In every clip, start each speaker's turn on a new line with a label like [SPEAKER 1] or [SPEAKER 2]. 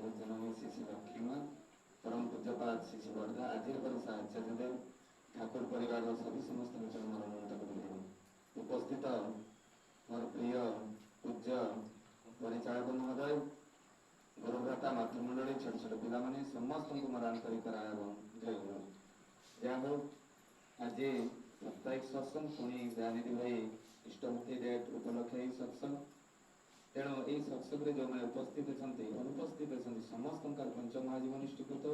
[SPEAKER 1] जगज्जननी श्री श्री लक्ष्मी परम पूज्यपाद श्री श्री वर्धा आदि पर साहचर्य ठाकुर परिवार सभी समस्त मनोनत उपस्थित मोर प्रिय पूज्य परिचालक महोदय गुरुभ्राता मातृमंडली छोट छोट पिला माने समस्त को मोर आंतरिक जय गुरु जय हो आज साप्ताहिक सत्संग पुणी दयानिधि भाई इष्टमुक्ति डेट उपलक्षे सत्संग तेणु यही सत्संग जो मैंने उपस्थित अनुपस्थित समस्त पंचमहाजीवनिष्ठीकृत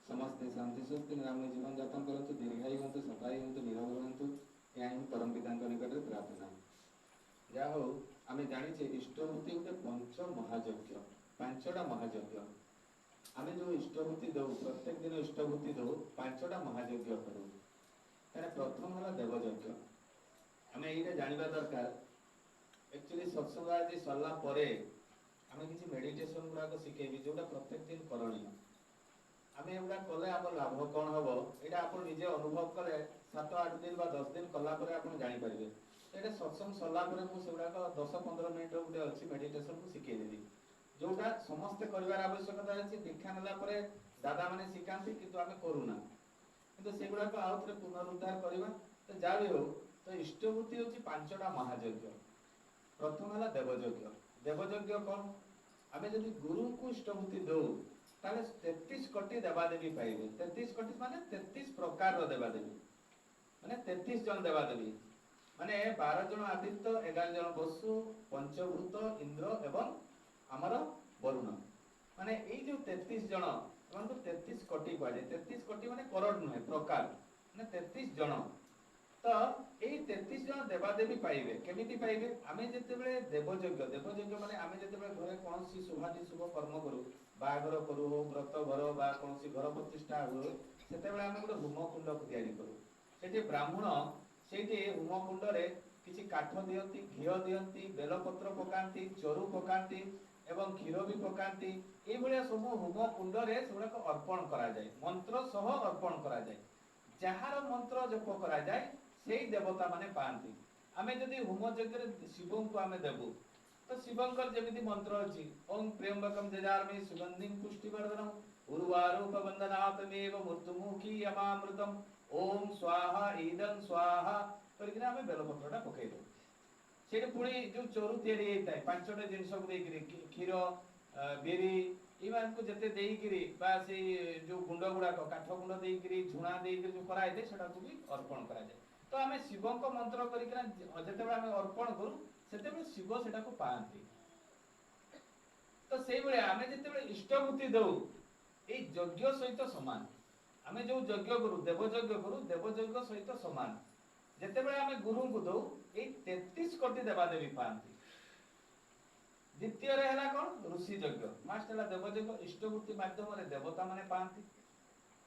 [SPEAKER 1] समस्ते शांति स्वस्ति निराम जीवन यापन करते दीर्घायु हूँ सफाई हूँ निरोग हूँ या ही परम पिता निकट में प्रार्थना जहा हो आम जाचे इष्टभूति गोटे पंच महायज्ञ पांचटा महायज्ञ आम जो इष्टभूति दौ प्रत्येक दिन इष्टभूति दौ पांचटा महायज्ञ करूँ प्रथम है देवयज्ञ आम ये जानवा दरकार एक्चुअली सत्संग आज सरला आम किसी मेडिटेशन गुड़ाक शिखेबी जोटा प्रत्येक दिन करणीय आम एगुड़ा कले आम लाभ कौन हम यहाँ आप निजे अनुभव कले 7-8 दिन 10 दिन कलापर आप जापर ये सत्संग सरला मुझे 10-15 मिनट गोटे अच्छी मेडिटेशन को शिखेदेवी जोटा समस्ते कर आवश्यकता अच्छी दीक्षा नेला दादा मैंने शिखाती कि आम करूना कि से गुड़ाक आउ थे पुनरुद्धार करवा तो जहाँ भी हो तो इष्टभूति हूँ 5टा महायज्ञ प्रथम है देवयज्ञ देवयज्ञ कौन आम जब गुरु को इष्टभूति दौ ताले 33 कोटी देवादेवी पाइबे 33 कोटी माने 33 प्रकार देवादेवी माने 33 जन देवादेवी माने 12 जन आदित्य 11 जन वसु पंचभूत इंद्र एवं आमर वरुण माने ये जो 33 जन 33 कोटी कह 33 कोटी माने करोड़ नुहे प्रकार माने 33 जन तो यही 33 जन देवादेवी पाइबे केमिति पाइबे आमे जेतेबेले देवयज्ञ माने आमे जेतेबेले घरे कोनसी शुभादि शुभ कर्म करू बाघर करू व्रत घर बा कोनसी घर प्रतिष्ठा हो सेतेबेले आमे गोटे होम कुंड को तैयारी करू सेठी ब्राह्मण सेठी होम कुंड रे किछि काठ दियंती घिओ दियंती बेलपत्र पकांती चरु पकांती एवं क्षीर भी पकांती ए भलिया सब होम कुंड रे सेबा को अर्पण करा जाय मंत्र सह अर्पण करा जाय जहार मंत्र जप करा जाय सेई देवता माने पांती आमे जदि होम यज्ञ शिव को आमे देबु तो शिवंकर जेमिति मंत्र अछि ओम प्रेमबकम जजारमे सुगंधिं पुष्टिवर्धनम उर्वारूपवंदनातमेव मृत्युमुखी यमामृतम ओम स्वाहा ईदं स्वाहा करकिना आमे बेलपत्रटा पकई दो सेठी पुणी जो चोरु तैयारी हेताय 5टा जिंस को देकरी क्षीर बेरी इमान को जते देइकरी बा से जो गुंड गुडा काठ गुंड देइकरी झुणा देइकरी जो करा हेते सेटा को भी अर्पण करा जाय तो आमे शिव को मंत्र करिकना जते बेला आमे अर्पण करू सेते बेला शिव सेटा को पांती तो सेई बेला आमे जते बेला इष्टभूति दउ ए यज्ञ सहित समान आमे जो यज्ञ करू देवयज्ञ सहित समान जते बेला आमे गुरु को दउ ए 33 कोटी देवादेवी पांती द्वितीय रे हला कोन ऋषि यज्ञ मास्ट हला देवयज्ञ इष्टभूति माध्यम रे देवता माने पांती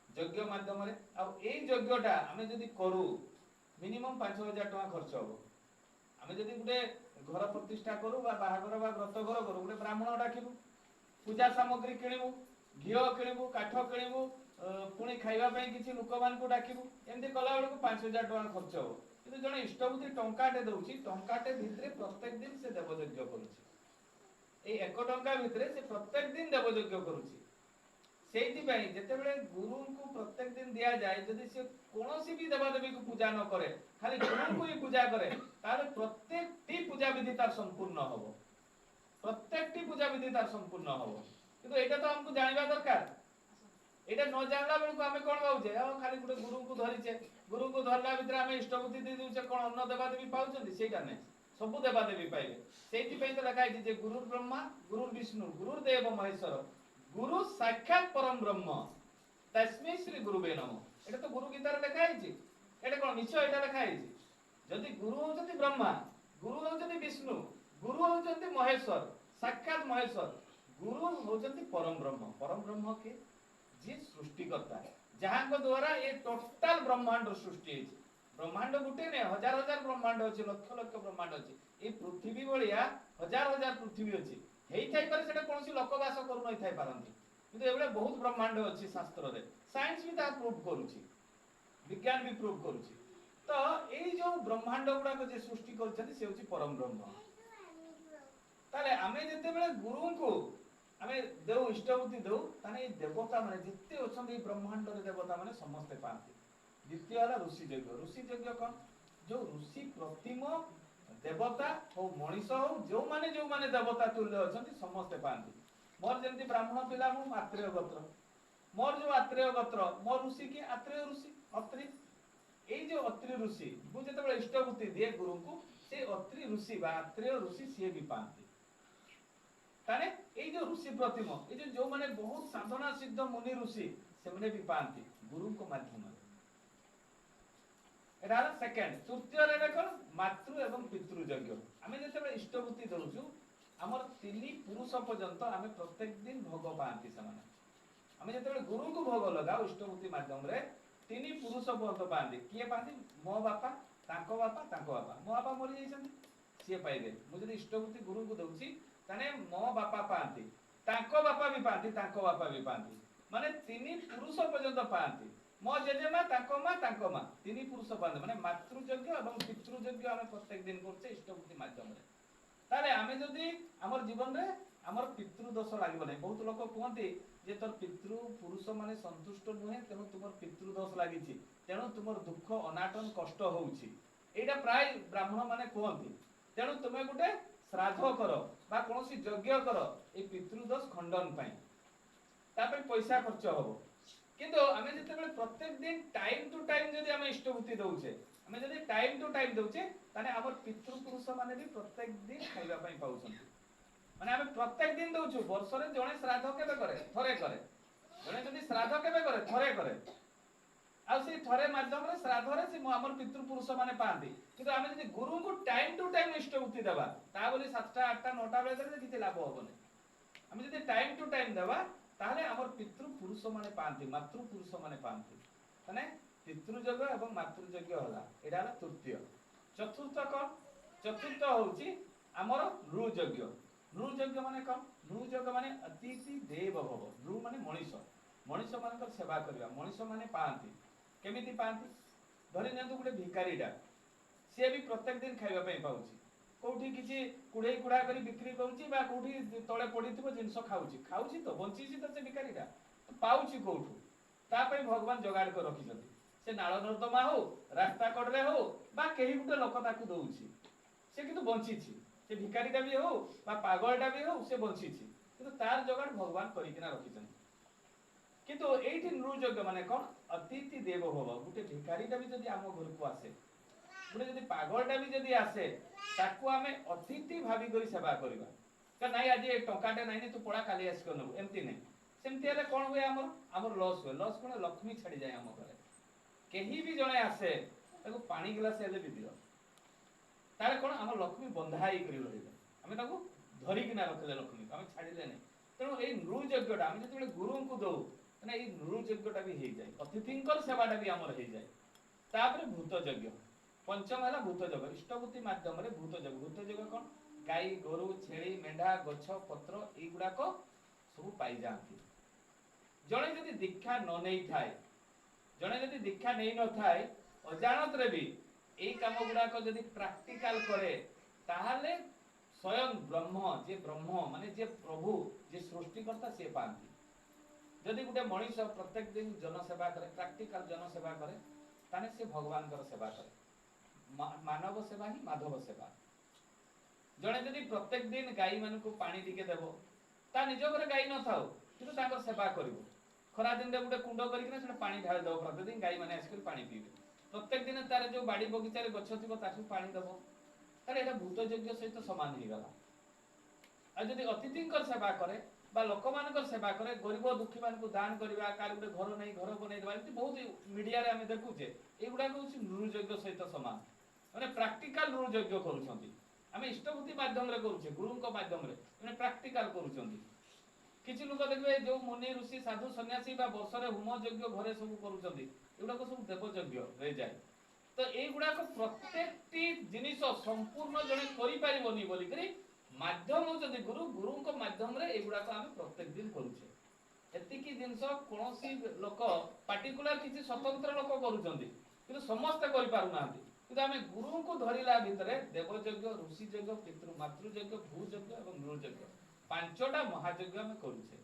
[SPEAKER 1] यज्ञ माध्यम रे आ ए यज्ञटा आमे जदी करू मिनिमम 5000 टका खर्च हो आमे जदी गुटे घर प्रतिष्ठा करू बा बाहागर बा व्रत घर करू गुटे ब्राह्मण डाकिबू पूजा सामग्री किणिबू घिओ किणिबू काठ किणिबू पुणी खाइबा पई किछि लोक मान को डाकिबू एंदी कला बेलको 5000 टका खर्च हो किंतु जने इष्टभूति टंकाटे दउची टंकाटे भितरे प्रत्येक दिन से देवयज्ञ करूची ए 1 टंका भितरे से प्रत्येक दिन देवयज्ञ करूची सेठी पई जते बेले गुरु को प्रत्येक दिन दिया जाए यदि से कोनोसी भी देवादेवी को पूजा न करे खाली गुरु को ही पूजा करे ताले प्रत्येक टी पूजा विधि तार संपूर्ण होबो प्रत्येक टी पूजा विधि तार संपूर्ण होबो किंतु एटा तो हमको जानिबा दरकार एटा न जानला बेल को हमें कोन बाउजे आ खाली गुटे गुरु को धरिचे गुरु को धरला भितर हमें इष्टभूति दे दूचे कोन अन्न देवादेवी पाउचंदी सेटा नै सब देवादेवी पाइबे सेठी पई तो लिखा है जे गुरु ब्रह्मा गुरु विष्णु गुरु देव महेश्वर गुरु साक्षात परम ब्रह्म तस्मै श्री गुरुवे नमः एटा तो गुरु गीता रे लिखा है एटा कोन मिछ एटा लिखा है जदि गुरु होचंती ब्रह्मा गुरु होचंती विष्णु गुरु होचंती महेश्वर साक्षात महेश्वर गुरु होचंती परम ब्रह्म के जे सृष्टिकर्ता जहां को द्वारा ये टोटल ब्रह्मांड सृष्टि है ब्रह्मांड गुटे ने हजार हजार ब्रह्मांड अछि लक्ष लक्ष ब्रह्मांड अछि ए पृथ्वी बलिया हजार हजार पृथ्वी अछि हेई थाई पर सेटा कोनसी लोकवास करू नै थाई पारंती किंतु एबले बहुत ब्रह्मांड अछि शास्त्र रे साइंस भी ता प्रूव करूची विज्ञान भी प्रूव करूची तो एई जो ब्रह्मांड गुडा को जे सृष्टि करछथि से होची परम ब्रह्म ताले आमे जते बेले गुरु को
[SPEAKER 2] आमे देव इष्टबुद्धि देव ताने देवता माने जिते अछंती ब्रह्मांड रे देवता माने समस्ते पाती। द्वितीय हला ऋषि यज्ञ। ऋषि यज्ञ कौन जो ऋषि प्रतिम देवता हो मनीष हो जो माने देवता तुल्य अछंती समस्ते पाती। मोर जेंति ब्राह्मण पिला मु आत्रेय गोत्र मोर जो आत्रेय गोत्र मोर ऋषि की आत्रेय ऋषि अत्रि এই যে অত্রি ঋষি মু যেতବେଳେ ইষ্টবুদ্ধি দিয়ে গুরুଙ୍କୁ সেই অত্রি ঋষি বা আত্রেয় ঋষি সিଏ ବି পাନ୍ତି তানে এই যে ঋষি ପ୍ରତିମ এই যে ଯୋଉମାନେ ବହୁତ ସାଧନା ସିଦ୍ଧ ମୁନି ଋଷି ସେମାନେ ବି ପାନ୍ତି ଗୁରୁଙ୍କ ମାଧ୍ୟମରେ ଏଟା ହେଲା ସେକେଣ୍ଡ। ତୃତୀୟ ରେ କଣ ମାତୃ ଏବଂ ପିତୃ ଯଜ୍ଞ। ଆମେ ଯେତେବେଳେ ଇଷ୍ଟବୃତ୍ତି ଦଉଛୁ ଆମର ତିନି ପୁରୁଷ ପର୍ଯ୍ୟନ୍ତ ଆମେ ପ୍ରତ୍ୟେକ ଦିନ ଭୋଗ ପାଆନ୍ତି ସେମାନେ। ଆମେ ଯେତେବେଳେ ଗୁରୁଙ୍କୁ ଭୋଗ ଲଗାଉ ଇଷ୍ଟବୃତ୍ତି ମାଧ୍ୟମରେ ତିନି ପୁରୁଷ ପର୍ଯ୍ୟନ୍ତ ପାଆନ୍ତି। କିଏ ପାଆନ୍ତି ମୋ ବାପା ତାଙ୍କ ବାପା ମୋ ବାପା ମରି ଯାଇଛନ୍ତି ସିଏ ପାଇବେ। ମୁଁ ଯଦି ଇଷ୍ଟବୃତ୍ତି ଗୁରୁଙ୍କୁ ଦଉଛି ତାନେ ମୋ ବାପା ପାଆନ୍ତି ତାଙ୍କ ବାପା ବି ପାଆନ୍ତି ମାନେ ତିନି ପୁରୁଷ ପର୍ଯ୍ୟନ୍ତ ପାଆନ୍ତି। ମୋ ଜେଜେମା ତାଙ୍କ ମା ତିନି ପୁରୁଷ ପାଆନ୍ତି ମାନେ ମାତୃଯଜ୍ଞ ଏବଂ ପିତୃଯଜ୍ଞ ଆମେ ପ୍ରତ୍ୟେକ ଦିନ କରୁଛେ ଇଷ୍ଟବୃତ୍ତି ମାଧ୍ୟମରେ। ତାହେଲେ ଆମେ ଯଦି ଆମର ଜୀବନରେ ଆମର ପିତୃ ଦୋଷ ଲାଗିବ ନାହିଁ। ବହୁତ ଲୋକ କୁହନ୍ତି ଯେ ତୋର ପିତୃ ପୁରୁଷ ମାନେ ସନ୍ତୁଷ୍ଟ ନୁହେଁ ତେଣୁ ତୁମର ପିତୃ ଦୋଷ ଲାଗିଛି ତେଣୁ ତୁମର ଦୁଃଖ ଅନାଟନ କଷ୍ଟ ହଉଛି ଏଇଟା ପ୍ରାୟ ବ୍ରାହ୍ମଣ ମାନେ କୁହନ୍ତି। ତେଣୁ ତୁମେ ଗୋଟେ ଶ୍ରାଦ୍ଧ କର ବା କୌଣସି ଯଜ୍ଞ କର এই ପିତୃ ଦୋଷ ଖଣ୍ଡନ ପାଇଁ ତା ପାଇଁ ପଇସା ଖର୍ଚ୍ଚ ହବ। କିନ୍ତୁ ଆମେ ଯେତେବେଳେ ପ୍ରତ୍ୟେକ ଦିନ ଟାଇମ ଟୁ ଟାଇମ ଯଦି ଆମେ ଇଷ୍ଟବୃତ୍ତି ଦଉଛେ ଆମେ ଯଦି ଟାଇମ ଟୁ ଟାଇମ ଦଉଛେ ତାହେଲେ ଆମର ପିତୃ ପୁରୁଷ ମାନେ ବି ପ୍ରତ୍ୟେକ ଦିନ ଖାଇବା ପାଇଁ ପାଉଛନ୍ତି। ମାନେ ଆମେ ପ୍ରତ୍ୟେକ ଦିନ ଦଉଛୁ ବର୍ଷରେ ଜଣେ ଶ୍ରାଦ୍ଧ କେବେ କରେ ଥରେ କରେ ଜଣେ ଯଦି ଶ୍ରାଦ୍ଧ କେବେ କରେ ଥରେ କରେ ଆଉ ସେଇ ଥରେ ମାଧ୍ୟମରେ ଶ୍ରାଦ୍ଧରେ ସେ ଆମର ପିତୃ ପୁରୁଷ ମାନେ ପାଆନ୍ତି। କିନ୍ତୁ ଆମେ ଯଦି ଗୁରୁଙ୍କୁ ଟାଇମ ଟୁ ଟାଇମ ଇଷ୍ଟବୃତ୍ତି ଦେବା ତା ବୋଲି 7ଟା 8ଟା 9ଟା ବେଳେ ଦେଲେ କିଛି ଲାଭ ହବନି। ଆମେ ଯଦି ଟାଇମ ଟୁ ଟାଇମ ଦେବା ତାহলে আমার পিতৃ পুরুষ মানে পাନ୍ତି মাতৃ পুরুষ মানে পাନ୍ତି মানে পিতৃযজ্ঞ এবং মাতৃযজ্ঞ হলা এটা হলা তৃতীয়। চতুর্থ কোন চতুর্থ হଉଛି ଆମର ନୃଯଜ୍ଞ। ନୃଯଜ୍ଞ ମାନେ କଣ ନୃଯଜ୍ଞ ମାନେ ଅତିଥି ଦେବ ଭବ। ନୃ ମାନେ ମଣିଷ ମାନଙ୍କର ସେବା କରିବା ମଣିଷ ମାନେ ପାଆନ୍ତି। କେମିତି ପାଆନ୍ତି ଧରି ନିଅନ୍ତୁ ଗୋଟେ ଭିକାରୀଟା ସିଏ ବି ପ୍ରତ୍ୟେକ ଦିନ ଖାଇବା ପାଇଁ ପାଉଛି କୋଉଠି କିଛି କୁଢେଇ କୁଢା କରି ବିକ୍ରି କରୁଛି ବା କୋଉଠି ତଳେ ପଡିଥିବ ଜିନିଷ ଖାଉଛି ତ ବଞ୍ଚିଛି ତ ସେ ଭିକାରୀଟା ପାଉଛି କୋଉଠୁ ତା ପାଇଁ ଭଗବାନ ଯୋଗାଡ଼ କରି ରଖିଛନ୍ତି। ସେ ନାଳ ନର୍ଦ୍ଦମା ହଉ ରାସ୍ତା କଡରେ ହଉ ବା କେହି ଗୋଟେ ଲୋକ ତାକୁ ଦଉଛି ସେ କିନ୍ତୁ ବଞ୍ଚିଛି। ସେ ଭିକାରୀଟା ବି ହଉ ବା ପାଗଳଟା ବି ହଉ ସେ ବଞ୍ଚିଛି କିନ୍ତୁ ତାର ଯୋଗାଡ଼ ଭଗବାନ କରିକିନା ରଖିଛନ୍ତି। କିନ୍ତୁ ଏଇଠି ନୃଯଜ୍ଞ ମାନେ କଣ ଅତିଥି ଦେବ ଭବ। ଗୋଟେ ଭିକାରୀଟା ବି ଯଦି ଆମ ଘରକୁ ଆସେ ଗୋଟେ ଯଦି ପାଗଳଟା ବି ଯଦି ଆସେ ତାକୁ ଆମେ ଅତିଥି ଭାବି କରି ସେବା କରିବା। ନାଇଁ ଆଜି ଟଙ୍କାଟେ ନାଇଁ ତୁ ପଳା କାଲି ଆସିକି ନେବୁ ଏମିତି ନାହିଁ। ସେମିତି ହେଲେ କଣ ହୁଏ ଆମର ଲସ୍ ହୁଏ। ଲସ୍ କଣ ଲକ୍ଷ୍ମୀ ଛାଡିଯାଏ ଆମ ଘରେ। କେହି ବି ଜଣେ ଆସେ ତାକୁ ପାଣି ଗ୍ଲାସ ହେଲେ ବି ଦିଅ ତାହେଲେ କଣ ଆମ ଲକ୍ଷ୍ମୀ ବନ୍ଧା ହେଇକରି ରହିଲେ ଆମେ ତାକୁ ଧରିକିନା ରଖିଲେ ଲକ୍ଷ୍ମୀକୁ ଆମେ ଛାଡିଲେ ନାହିଁ। ତେଣୁ ଏଇ ନୃଯଜ୍ଞଟା ଆମେ ଯେତେବେଳେ ଗୁରୁଙ୍କୁ ଦଉ ତାହେଲେ ଏଇ ନୃଯଜ୍ଞଟା ବି ହେଇଯାଏ ଅତିଥିଙ୍କର ସେବାଟା ବି ଆମର ହେଇଯାଏ। ତାପରେ ଭୂତ ଯଜ୍ଞ। ପଞ୍ଚମ ହେଲା ଭୂତ ଯଜ୍ଞ। ଇଷ୍ଟବୃତ୍ତି ମାଧ୍ୟମରେ ଭୂତ ଯଜ୍ଞ। ଭୂତ ଯଜ୍ଞ କଣ ଗାଈ ଗୋରୁ ଛେଳି ମେଣ୍ଢା ଗଛ ପତ୍ର ଏଇଗୁଡାକ ସବୁ ପାଇଯାଆନ୍ତି। ଜଣେ ଯଦି ଦୀକ୍ଷା ନ ନେଇଥାଏ ଜଣେ ଯଦି ଦୀକ୍ଷା ନେଇ ନଥାଏ ଅଜାଣତରେ ବି ଏଇ କାମ ଗୁଡାକ ଯଦି ପ୍ରାକ୍ଟିକାଲ କରେ ତାହେଲେ ସ୍ୱୟଂ ବ୍ରହ୍ମ ମାନେ ଯେ ପ୍ରଭୁ ଯେ ସୃଷ୍ଟିକର୍ତ୍ତା ସିଏ ପାଆନ୍ତି। ଯଦି ଗୋଟେ ମଣିଷ ପ୍ରତ୍ୟେକ ଦିନ ଜନସେବା କରେ ପ୍ରାକ୍ଟିକାଲ ଜନସେବା କରେ ତାହେଲେ ସେ ଭଗବାନଙ୍କର ସେବା କରେ। ମାନବ ସେବା ହିଁ ମାଧବ ସେବା। ଜଣେ ଯଦି ପ୍ରତ୍ୟେକ ଦିନ ଗାଈ ମାନଙ୍କୁ ପାଣି ଟିକେ ଦେବ ତା ନିଜ ଘରେ ଗାଈ ନଥାଉ କିନ୍ତୁ ତାଙ୍କର ସେବା କରିବ। ଖରା ଦିନରେ ଗୋଟେ କୁଣ୍ଡ କରିକିନା ସେଟା ପାଣି ଢାଳି ଦବ ପ୍ରତିଦିନ ଗାଈ ମାନେ ଆସିକି ପାଣି ପିଇବେ। ପ୍ରତ୍ୟେକ ଦିନ ତାର ଯୋଉ ବାଡି ବଗିଚାରେ ଗଛ ଥିବ ତାକୁ ପାଣି ଦବ ତାହେଲେ ଏଇଟା ଭୂତ ଯଜ୍ଞ ସହିତ ସମାନ ହେଇଗଲା। ଆଉ ଯଦି ଅତିଥିଙ୍କର ସେବା କରେ ବା ଲୋକମାନଙ୍କର ସେବା କରେ ଗରିବ ଦୁଃଖୀ ମାନଙ୍କୁ ଦାନ କରିବା କାହାର ଗୋଟେ ଘର ନେଇ ଘର ବନେଇଦେବା ଏମିତି ବହୁତ ମିଡିଆରେ ଆମେ ଦେଖୁଛେ ଏଇଗୁଡାକ ହଉଛି ନୃଯଜ୍ଞ ସହିତ ସମାନ। ମାନେ ପ୍ରାକ୍ଟିକାଲ ନୃଯଜ୍ଞ କରୁଛନ୍ତି। ଆମେ ଇଷ୍ଟବୃତ୍ତି ମାଧ୍ୟମରେ କରୁଛେ ଗୁରୁଙ୍କ ମାଧ୍ୟମରେ ମାନେ ପ୍ରାକ୍ଟିକାଲ କରୁଛନ୍ତି। କିଛି ଲୋକ ଦେଖିବେ ଯୋଉ ମୁନି ଋଷି ସାଧୁ ସନ୍ନ୍ୟାସୀ ବା ବର୍ଷରେ ହୋମ ଯଜ୍ଞ ଘରେ ସବୁ କରୁଛନ୍ତି ଏଗୁଡାକ ସବୁ ଦେବ ଯଜ୍ଞରେ ଯାଏ। ତ ଏଇଗୁଡାକ ପ୍ରତ୍ୟେକଟି ଜିନିଷ ସମ୍ପୂର୍ଣ୍ଣ ଜଣେ କରିପାରିବନି ବୋଲିକରି ମାଧ୍ୟମ ହଉଛନ୍ତି ଗୁରୁଙ୍କ ମାଧ୍ୟମରେ ଏଇଗୁଡାକ ଆମେ ପ୍ରତ୍ୟେକ ଦିନ କରୁଛେ। ଏତିକି ଜିନିଷ କୌଣସି ଲୋକ ପାର୍ଟିକୁଲାର କିଛି ସ୍ୱତନ୍ତ୍ର ଲୋକ କରୁଛନ୍ତି କିନ୍ତୁ ସମସ୍ତେ କରିପାରୁନାହାନ୍ତି। କିନ୍ତୁ ଆମେ ଗୁରୁଙ୍କୁ ଧରିଲା ଭିତରେ ଦେବଯଜ୍ଞ ଋଷି ଯଜ୍ଞ ପିତୃ ମାତୃଯଜ୍ଞ ଭୂଯଜ୍ଞ ଏବଂ ନୃଯଜ୍ଞ ପାଞ୍ଚଟା ମହାଯଜ୍ଞ ଆମେ କରୁଛେ।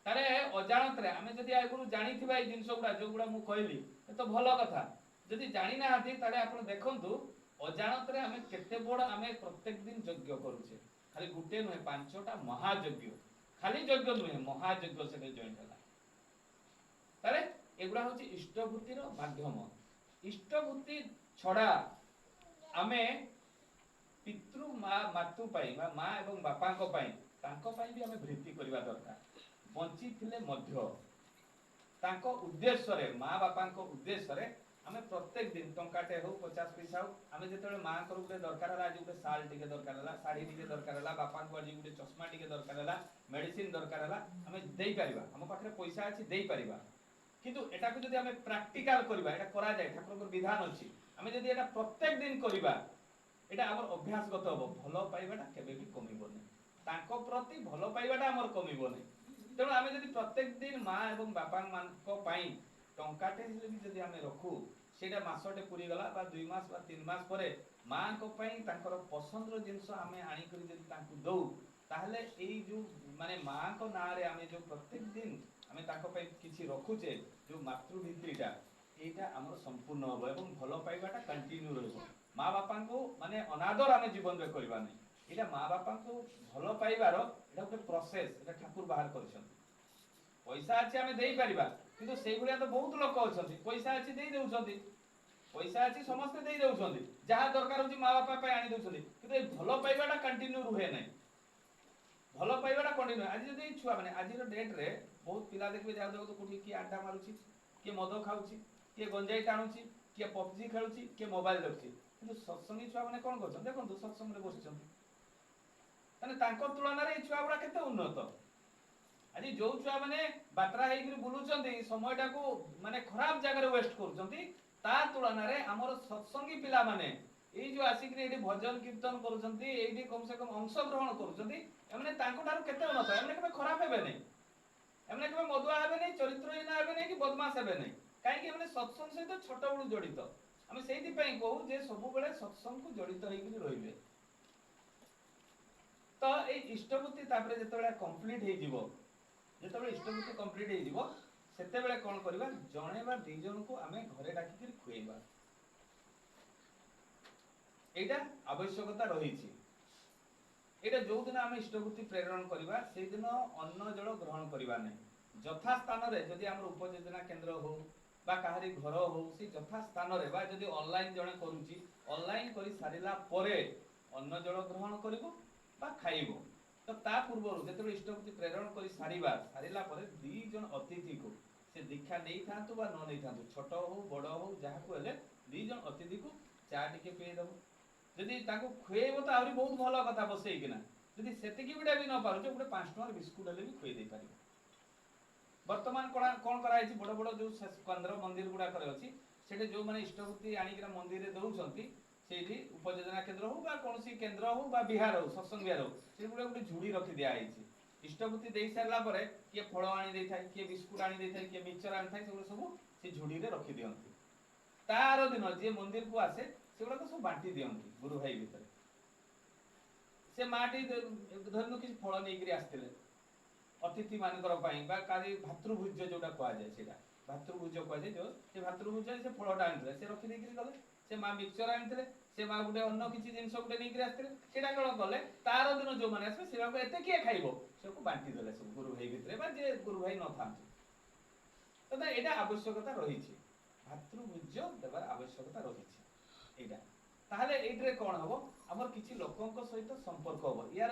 [SPEAKER 2] ତାରେ ଅଜାଣତରେ ଆମେ ଯଦି ଆଗରୁ ଜାଣିଥିବା ଏଇ ଜିନିଷ ଗୁଡା ଯୋଉଗୁଡା ମୁଁ କହିଲି ଏ ତ ଭଲ କଥା। ଯଦି ଜାଣି ନାହାନ୍ତି ତାହେଲେ ଆପଣ ଦେଖନ୍ତୁ ଅଜାଣତରେ ଆମେ କେତେ ବଡ ଆମେ ପ୍ରତ୍ୟେକ ଦିନ ଯଜ୍ଞ କରୁଛେ। ଖାଲି ଗୋଟେ ନୁହେଁ, ପାଞ୍ଚଟା ମହାଯଜ୍ଞ। ଖାଲି ଯଜ୍ଞ ନୁହେଁ, ମହାଯଜ୍ଞ ସେଠି ଜଏଣ୍ଟ ହେଲା। ତାହେଲେ ଏଗୁଡା ହଉଛି ଇଷ୍ଟଭୂତିର ମାଧ୍ୟମ। ଇଷ୍ଟଭୂତି ଛଡା ଆମେ ପିତୃ ମାତୃ ପାଇଁ ବା ମା ଏବଂ ବାପାଙ୍କ ପାଇଁ ତାଙ୍କ ପାଇଁ ବି ଆମେ ବୃତ୍ତି କରିବା ଦରକାର। ବଞ୍ଚିଥିଲେ ମଧ୍ୟ ତାଙ୍କ ଉଦ୍ଦେଶ୍ୟରେ ମା ବାପାଙ୍କ ଉଦ୍ଦେଶ୍ୟରେ ଆମେ ପ୍ରତ୍ୟେକ ଦିନ ଟଙ୍କାଟେ ହଉ 50 ପଇସା ହଉ ଆମେ ଯେତେବେଳେ ମାଙ୍କର ଗୋଟେ ଦରକାର ହେଲା, ଆଜି ଗୋଟେ ଶାଲ ଟିକେ ଦରକାର ହେଲା, ଶାଢୀ ଟିକେ ଦରକାର ହେଲା, ବାପାଙ୍କୁ ଆଜି ଗୋଟେ ଚଷମା ଟିକେ ଦରକାର ହେଲା, ମେଡିସିନ ଦରକାର ହେଲା, ଆମେ ଦେଇପାରିବା। ଆମ ପାଖରେ ପଇସା ଅଛି ଦେଇପାରିବା। କିନ୍ତୁ ଏଟାକୁ ଯଦି ଆମେ ପ୍ରାକ୍ଟିକାଲ କରିବା, ଏଟା କରାଯାଏ, ଠାକୁରଙ୍କର ବିଧାନ ଅଛି। ଆମେ ଯଦି ଏଟା ପ୍ରତ୍ୟେକ ଦିନ କରିବା, ଏଟା ଆମର ଅଭ୍ୟାସଗତ ହବ। ଭଲ ପାଇବାଟା କେବେ ବି କମିବନି। ତାଙ୍କ ପ୍ରତି ଭଲ ପାଇବାଟା ଆମର କମିବନି। ତେଣୁ ଆମେ ଯଦି ପ୍ରତ୍ୟେକ ଦିନ ମା ଏବଂ ବାପା ମାନଙ୍କ ପାଇଁ ଟଙ୍କାଟେ ହେଲେ ବି ଯଦି ଆମେ ରଖୁ, ସେଇଟା ମାସଟେ ପୁରୀ ଗଲା ବା 2 ମାସ ବା 3 ମାସ ପରେ ମାଙ୍କ ପାଇଁ ତାଙ୍କର ପସନ୍ଦର ଜିନିଷ ଆମେ ଆଣିକରି ଯଦି ତାଙ୍କୁ ଦଉ, ତାହେଲେ ଏଇ ଯୋଉ ମାନେ ମାଙ୍କ ନାଁରେ ଆମେ ଯୋଉ ପ୍ରତ୍ୟେକ ଦିନ ଆମେ ତାଙ୍କ ପାଇଁ କିଛି ରଖୁଛେ, ଯୋଉ ମାତୃଭିତ୍ତିଟା ଏଇଟା ଆମର ସମ୍ପୂର୍ଣ୍ଣ ହବ ଏବଂ ଭଲ ପାଇବାଟା କଣ୍ଟିନ୍ୟୁ ରହିବ। ମା ବାପାଙ୍କୁ ମାନେ ଅନାଦର ଆମେ ଜୀବନରେ କରିବା ନାହିଁ। ଏଇଟା ମା ବାପାଙ୍କୁ ଭଲ ପାଇବାର ଏଇଟା ଗୋଟେ ପ୍ରୋସେସ, ଏଇଟା ଠାକୁର ବାହାର କରିଛନ୍ତି। ପଇସା ଅଛି ଆମେ ଦେଇପାରିବା, କିନ୍ତୁ ସେଇଭଳିଆ ତ ବହୁତ ଲୋକ ଅଛନ୍ତି ପଇସା ଅଛି ଦେଇ ଦେଉଛନ୍ତି। ପଇସା ଅଛି ସମସ୍ତେ ଦେଇ ଦେଉଛନ୍ତି, ଯାହା ଦରକାର ହଉଛି ମା ବାପା ପାଇଁ ଆଣି ଦେଉଛନ୍ତି, କିନ୍ତୁ ଏ ଭଲ ପାଇବାଟା କଣ୍ଟିନ୍ୟୁ ରୁହେ ନାହିଁ। ଭଲ ପାଇବାଟା କଣ୍ଟିନ୍ୟୁ। ଆଜି ଯଦି ଛୁଆ ମାନେ ଆଜିର ଡେଟରେ ବହୁତ ପିଲା ଦେଖିବେ ଯାହା ଦେଖୁ କୋଉଠି କିଏ ଆଡ୍ଡା ମାରୁଛି, କିଏ ମଦ ଖାଉଛି, କିଏ ଗଞ୍ଜେଇ ଟାଣୁଛି, କିଏ ପବଜି ଖେଳୁଛି, କିଏ ମୋବାଇଲ ଦେଖୁଛି। କିନ୍ତୁ ସତ୍ସଙ୍ଗୀ ଛୁଆ ମାନେ କଣ କରୁଛନ୍ତି ଦେଖନ୍ତୁ, ସତ୍ସଙ୍ଗରେ ବସିଛନ୍ତି। ମାନେ ତାଙ୍କ ତୁଳନାରେ ଏଇ ଛୁଆ ଗୁଡା କେତେ ଉନ୍ନତ। ଆଜି ଯୋଉ ଛୁଆ ମାନେ ବାତ୍ରା ହେଇକି ବୁଲୁଛନ୍ତି, ସମୟଟାକୁ ମାନେ ଖରାପ ଜାଗାରେ ୱେଷ୍ଟ କରୁଛନ୍ତି, ତା ତୁଳନାରେ ଆମର ସତ୍ସଙ୍ଗୀ ପିଲାମାନେ ଏଇ ଯୋଉ ଆସିକି ଏଠି ଭଜନ କୀର୍ତ୍ତନ କରୁଛନ୍ତି, ଏଇଠି କମ ସେ କମ ଅଂଶଗ୍ରହଣ କରୁଛନ୍ତି, ଏମାନେ ତାଙ୍କ ଠାରୁ କେତେ ଉନ୍ନତ। ଏମାନେ କେବେ ଖରାପ ହେବେ ନାହିଁ, ଏମାନେ କେବେ ମଦୁଆ ହେବେ ନାହିଁ, ଚରିତ୍ରହୀନ ହେବେ ନାହିଁ କି ବଦମାସ ହେବେ ନାହିଁ। କାହିଁକି ଏମାନେ ସତ୍ସଙ୍ଗ ସହିତ ଛୋଟ ବେଳୁ ଜଡିତ। ଆମେ ସେଇଥିପାଇଁ କହୁ ଯେ ସବୁବେଳେ ସତ୍ସଙ୍ଗକୁ ଜଡିତ ହେଇକି ରହିବେ। ତ ଏଇ ଇଷ୍ଟଭୂତି ତାପରେ ଯେତେବେଳେ କମ୍ପ୍ଲିଟ ହେଇଯିବ, ଯେତେବେଳେ ଇଷ୍ଟଭୂତି କମ୍ପ୍ଲିଟ ହେଇଯିବ, ସେତେବେଳେ କଣ କରିବା, ଜଣେ ବା 2 ଜଣଙ୍କୁ ଆମେ ଘରେ ଡାକିକି ଖୁଏଇବା। ଏଇଟା ଆବଶ୍ୟକତା ରହିଛି। ଏଇଟା ଯୋଉ ଦିନ ଆମେ ଇଷ୍ଟଭୂତି ପ୍ରେରଣ କରିବା, ସେଇଦିନ ଅନ୍ନ ଜଳ ଗ୍ରହଣ କରିବା ନାହିଁ। ଯଥା ସ୍ଥାନରେ ଯଦି ଆମର ଉପଯୋଜନା କେନ୍ଦ୍ର ହଉ ବା କାହାରି ଘର ହଉ, ସେ ଯଥା ସ୍ଥାନରେ ବା ଯଦି ଅନଲାଇନ ଜଣେ କରୁଛି, ଅନଲାଇନ କରି ସାରିଲା ପରେ ଅନ୍ନ ଜଳ ଗ୍ରହଣ କରିବ ବା ଖାଇବ। ତ ତା ପୂର୍ବରୁ ଯେତେବେଳେ ଇଷ୍ଟଭୂତି ପ୍ରେରଣ କରି ସାରିଲା ପରେ 2 ଜଣ ଅତିଥିକୁ ସେ ଦୀକ୍ଷା ନେଇଥାନ୍ତୁ ବା ନ ନେଇଥାନ୍ତୁ, ଛୋଟ ହଉ ବଡ ହଉ ଯାହାକୁ ହେଲେ 2 ଜଣ ଅତିଥିକୁ ଚା ଟିକେ ପିଇଦବ। ଯଦି ତାଙ୍କୁ ଖୁଏଇବ ତ ଆହୁରି ବହୁତ ଭଲ କଥା ବସେଇକିନା। ଯଦି ସେତିକି ବି ନ ପାରୁଛ, ଗୋଟେ 5 ଟଙ୍କାର ବିସ୍କୁଟ ହେଲେ ବି ଖୁଏଇ ଦେଇ ପାରିବ। ବର୍ତ୍ତମାନ କଣ କରାଯାଇଛି, ବଡ ବଡ ଯୋଉ କେନ୍ଦ୍ର ମନ୍ଦିର ଗୁଡାକରେ ଅଛି, ସେଠି ଯୋଉମାନେ ଇଷ୍ଟଭୂତି ଆଣିକିନା ମନ୍ଦିରରେ ଦଉଛନ୍ତି, ସେଇଠି ଉପଯୋଜନା କେନ୍ଦ୍ର ହଉ ବା କୌଣସି କେନ୍ଦ୍ର ହଉ ବା ବିହାର ହଉ, ସତ୍ସଙ୍ଗ ବିହାର ହଉ, ସେଠି ଗୋଟେ ଝୁଡି ରଖି ଦିଆଯାଇଛି। ଇଷ୍ଟଭୂତି ଦେଇ ସାରିଲା ପରେ କିଏ ଫଳ ଆଣି ଦେଇଥାଏ, କିଏ ବିସ୍କୁଟ ଆଣି ଦେଇଥାଏ, କିଏ ମିକ୍ସଚର ଆଣିଥାଏ, ସେଗୁলো ସବୁ ସେ ଝୁଡିରେ ରଖି ଦିଅନ୍ତି। ତାର ଦିନ ଯିଏ ମନ୍ଦିରକୁ ଆସେ ସେଗୁଡାକ ସବୁ ବାଣ୍ଟି ଦିଅନ୍ତି ଗୁରୁ ଭାଇ ଭିତରେ। ସେ ମାଟି ଧରିନୁ କିଛି ଫଳ ନେଇକରି ଆସିଥିଲେ ଅତିଥି ମାନଙ୍କର ପାଇଁ ବା କାରି ଭାତୃଭୁଜ୍ୟ ଯୋଉଟା କୁହାଯାଏ, ସେଇଟା ଭାତୃଭୁଜ୍ୟ କୁହାଯାଏ। ଯୋଉ ସେ ଭାତୃଭୁଜ୍ୟ ସେ ଫଳଟା ଆଣିଥିଲେ, ସେ ରଖି ଦେଇକରି ଗଲେ। ସେ ମା ମିକ୍ସଚର ଆଣିଥିଲେ, ସେ ମା ଗୋଟେ ଅନ୍ୟ କିଛି ଜିନିଷ ଗୋଟେ ନେଇକରି ଆସିଥିଲେ, ସେଇଟା କଣ କଲେ, ତାର ଦିନ ଯୋଉମାନେ ଆସିବେ ସେମାନଙ୍କୁ ଏତେ କିଏ ଖାଇବ, ସେକୁ ବାଣ୍ଟି ଦେଲେ ସବୁ ଗୁରୁ ଭାଇ ଭିତରେ ବା ଯେ ଗୁରୁ ଭାଇ ନଥାନ୍ତି। ତ ଏଇଟା ଆବଶ୍ୟକତା ରହିଛି, ଭାତୃଭୁଜ୍ୟ ଦେବାର ଆବଶ୍ୟକତା ରହିଛି ଏଇଟା। ତାହେଲେ ଏଇଥିରେ କଣ ହବ, ଆମର କିଛି ଲୋକଙ୍କ ସହିତ ସମ୍ପର୍କ ହବ। ইয়াର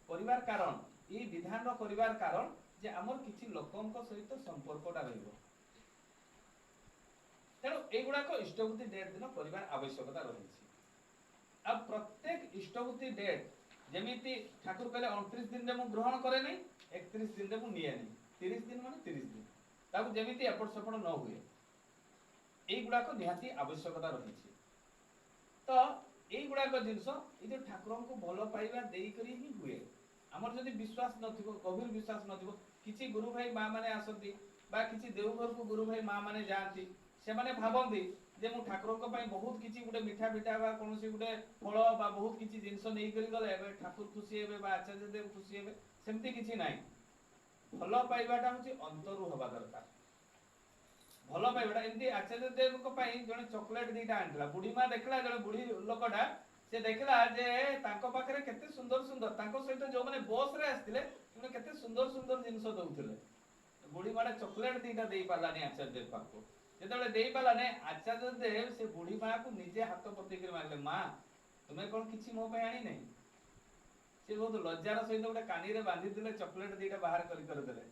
[SPEAKER 2] କରିବାର କାରଣ, এই ବିଧାନର କରିବାର କାରଣ ଯେ ଆମର କିଛି ଲୋକଙ୍କ ସହିତ ସମ୍ପର୍କଟା ରହିବ। ତେଣୁ এইগুড়ାକ ଇଷ୍ଟଭୂତି ଡେଟ୍ ଦିନ କରିବାର ଆବଶ୍ୟକତା ରହିଛି। ଆଉ ପ୍ରତ୍ୟେକ ଇଷ୍ଟଭୂତି ଡେଟ୍ ଯେମିତି ଠାକୁର କହିଲେ 29 ଦିନରେ ମୁଁ ଗ୍ରହଣ କରେ ନାହିଁ, 31 ଦିନରେ ମୁଁ ନିଏ ନାହିଁ, 30 ଦିନ ମାନେ 30 ଦିନ, ତାକୁ ଯେମିତି ଏପଟ ସେପଟ ନ ହୁଏ, এইগুড়ାକ ନିହାତି ଆବଶ୍ୟକତା ରହିଛି। ତ এইগুড়ାକ ଜିନିଷ ଏଇ ଯୋଉ ଠାକୁରଙ୍କୁ ଭଲ ପାଇବା ଦେଇକରି ହିଁ ହୁଏ। ଆମର ଯଦି ବିଶ୍ୱାସ ନଥିବ, ଗଭୀର ବିଶ୍ୱାସ ନଥିବ, କିଛି ଗୁରୁ ଭାଇ ମା ମାନେ ଆସନ୍ତି ବା କିଛି ଦେଉଘରକୁ ଗୁରୁ ଭାଇ ମା ମାନେ ଯାଆନ୍ତି, ସେମାନେ ଭାବନ୍ତି जे मु ठाकुर बहुत किसी गोटे मिठा पिठा बा कौन गोटे फल बा बहुत किसी जिनस नहीं गले ठाकुर खुशी हे आचार्य देव खुशी हे सेमती किसी ना भल पाइबाटा हूँ अंतरु हवा दरकार भल पाइबाटा एमती आचार्य देव जड़े चॉकलेट दीटा आनी बुढ़ी माँ देखला जड़े बुढ़ी लोकटा से देखला जे तांको पाखरे केते सुंदर सुंदर तांको सहित जो माने बस रे आस्थिले केते सुंदर सुंदर जिंस दउथिले बुढ़ी माँ चॉकलेट दीटा देई पालानी आचार्य देव पाखो जेतबेले देई पालाने आचार्य देव से बुढ़ी माँ को निजे हाथ पति कर मारले माँ तुम्हें कौन किसी मो पे आनी नहीं से बहुत लज्जार सहित गोटे कानी रे बांधी दिले चॉकलेट दीटा बाहर कर देले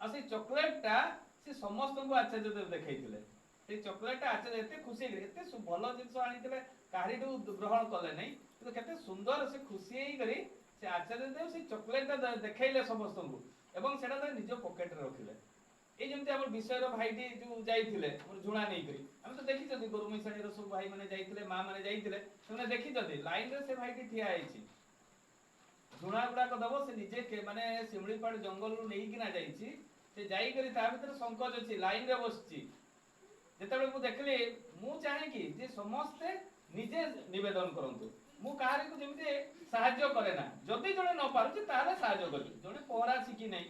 [SPEAKER 2] आ से चॉकलेट टा से समस्त को आचार्य देव देखैथिले से चॉकलेट टा आचार्य एते खुशी एते भलो जिंस आनीथिले कारीडू ग्रहण कले नहीं तो केते सुंदर से खुशी हेई करी से आचार्य देव से चॉकलेट टा देखैले समस्त को एवं सेटा त निज पॉकेट रे रखिले ए जेमते हमर विषयर भाईटी जो जाइथिले हमर झुणा नै करी हम तो देखि जदी गुरुमई साणी रो सब भाई माने जाइथिले मां माने जाइथिले तुमने देखि जदी लाइन रे से भाईटी ठिया आइछि झुणा गुडा को दबो से निजे के माने सिमळीपाड़ जंगल रु नेई किना जाइछि से जाई करी ता भीतर संकोच अछि लाइन रे बसछि जेतबे मु देखली मु चाहे कि जे समस्त निजे निवेदन करंतु मु काहारी को जेमते सहाय्य करे ना जदी जणे न पारुछि ताले सहाय्य करी जणे पहरा सिकी नै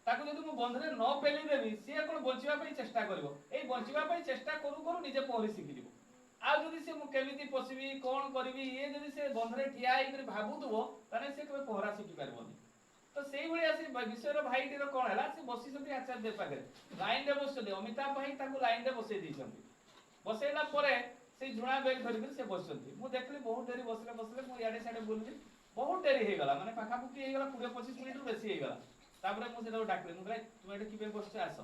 [SPEAKER 2] ताको जदि मु बंधरे न पेली देबी से कोन बंचिबा पई चेष्टा करबो एई बंचिबा पई चेष्टा करू करू निजे पहरी सिखि दिबो आ जदि से मु केमिति पसिबी कोन करबी ये जदि से बंधरे ठिया आइ करी भाबुतबो ताने से केबे पहरा सिखि पारबोनी तो सेई भଳି आसी विषयर भाईटी रो कोन हला से बसी सती आचार्य देव पाखरे लाइन रे बसते अमिताभ भाई ताको लाइन रे बसै दैछंती बसैला परे से झुणा बेग धरि से बसंती मु देखली बहुत देरी बसले बसले मु याडे साडे बोलली बहुत देरी हे गला माने पाखा पुकी हे गला 20-25 मिनिट रु बेसी हे गला तापरे मु सेटा डाकले मु कहले तुम एटे किबे बसछ आस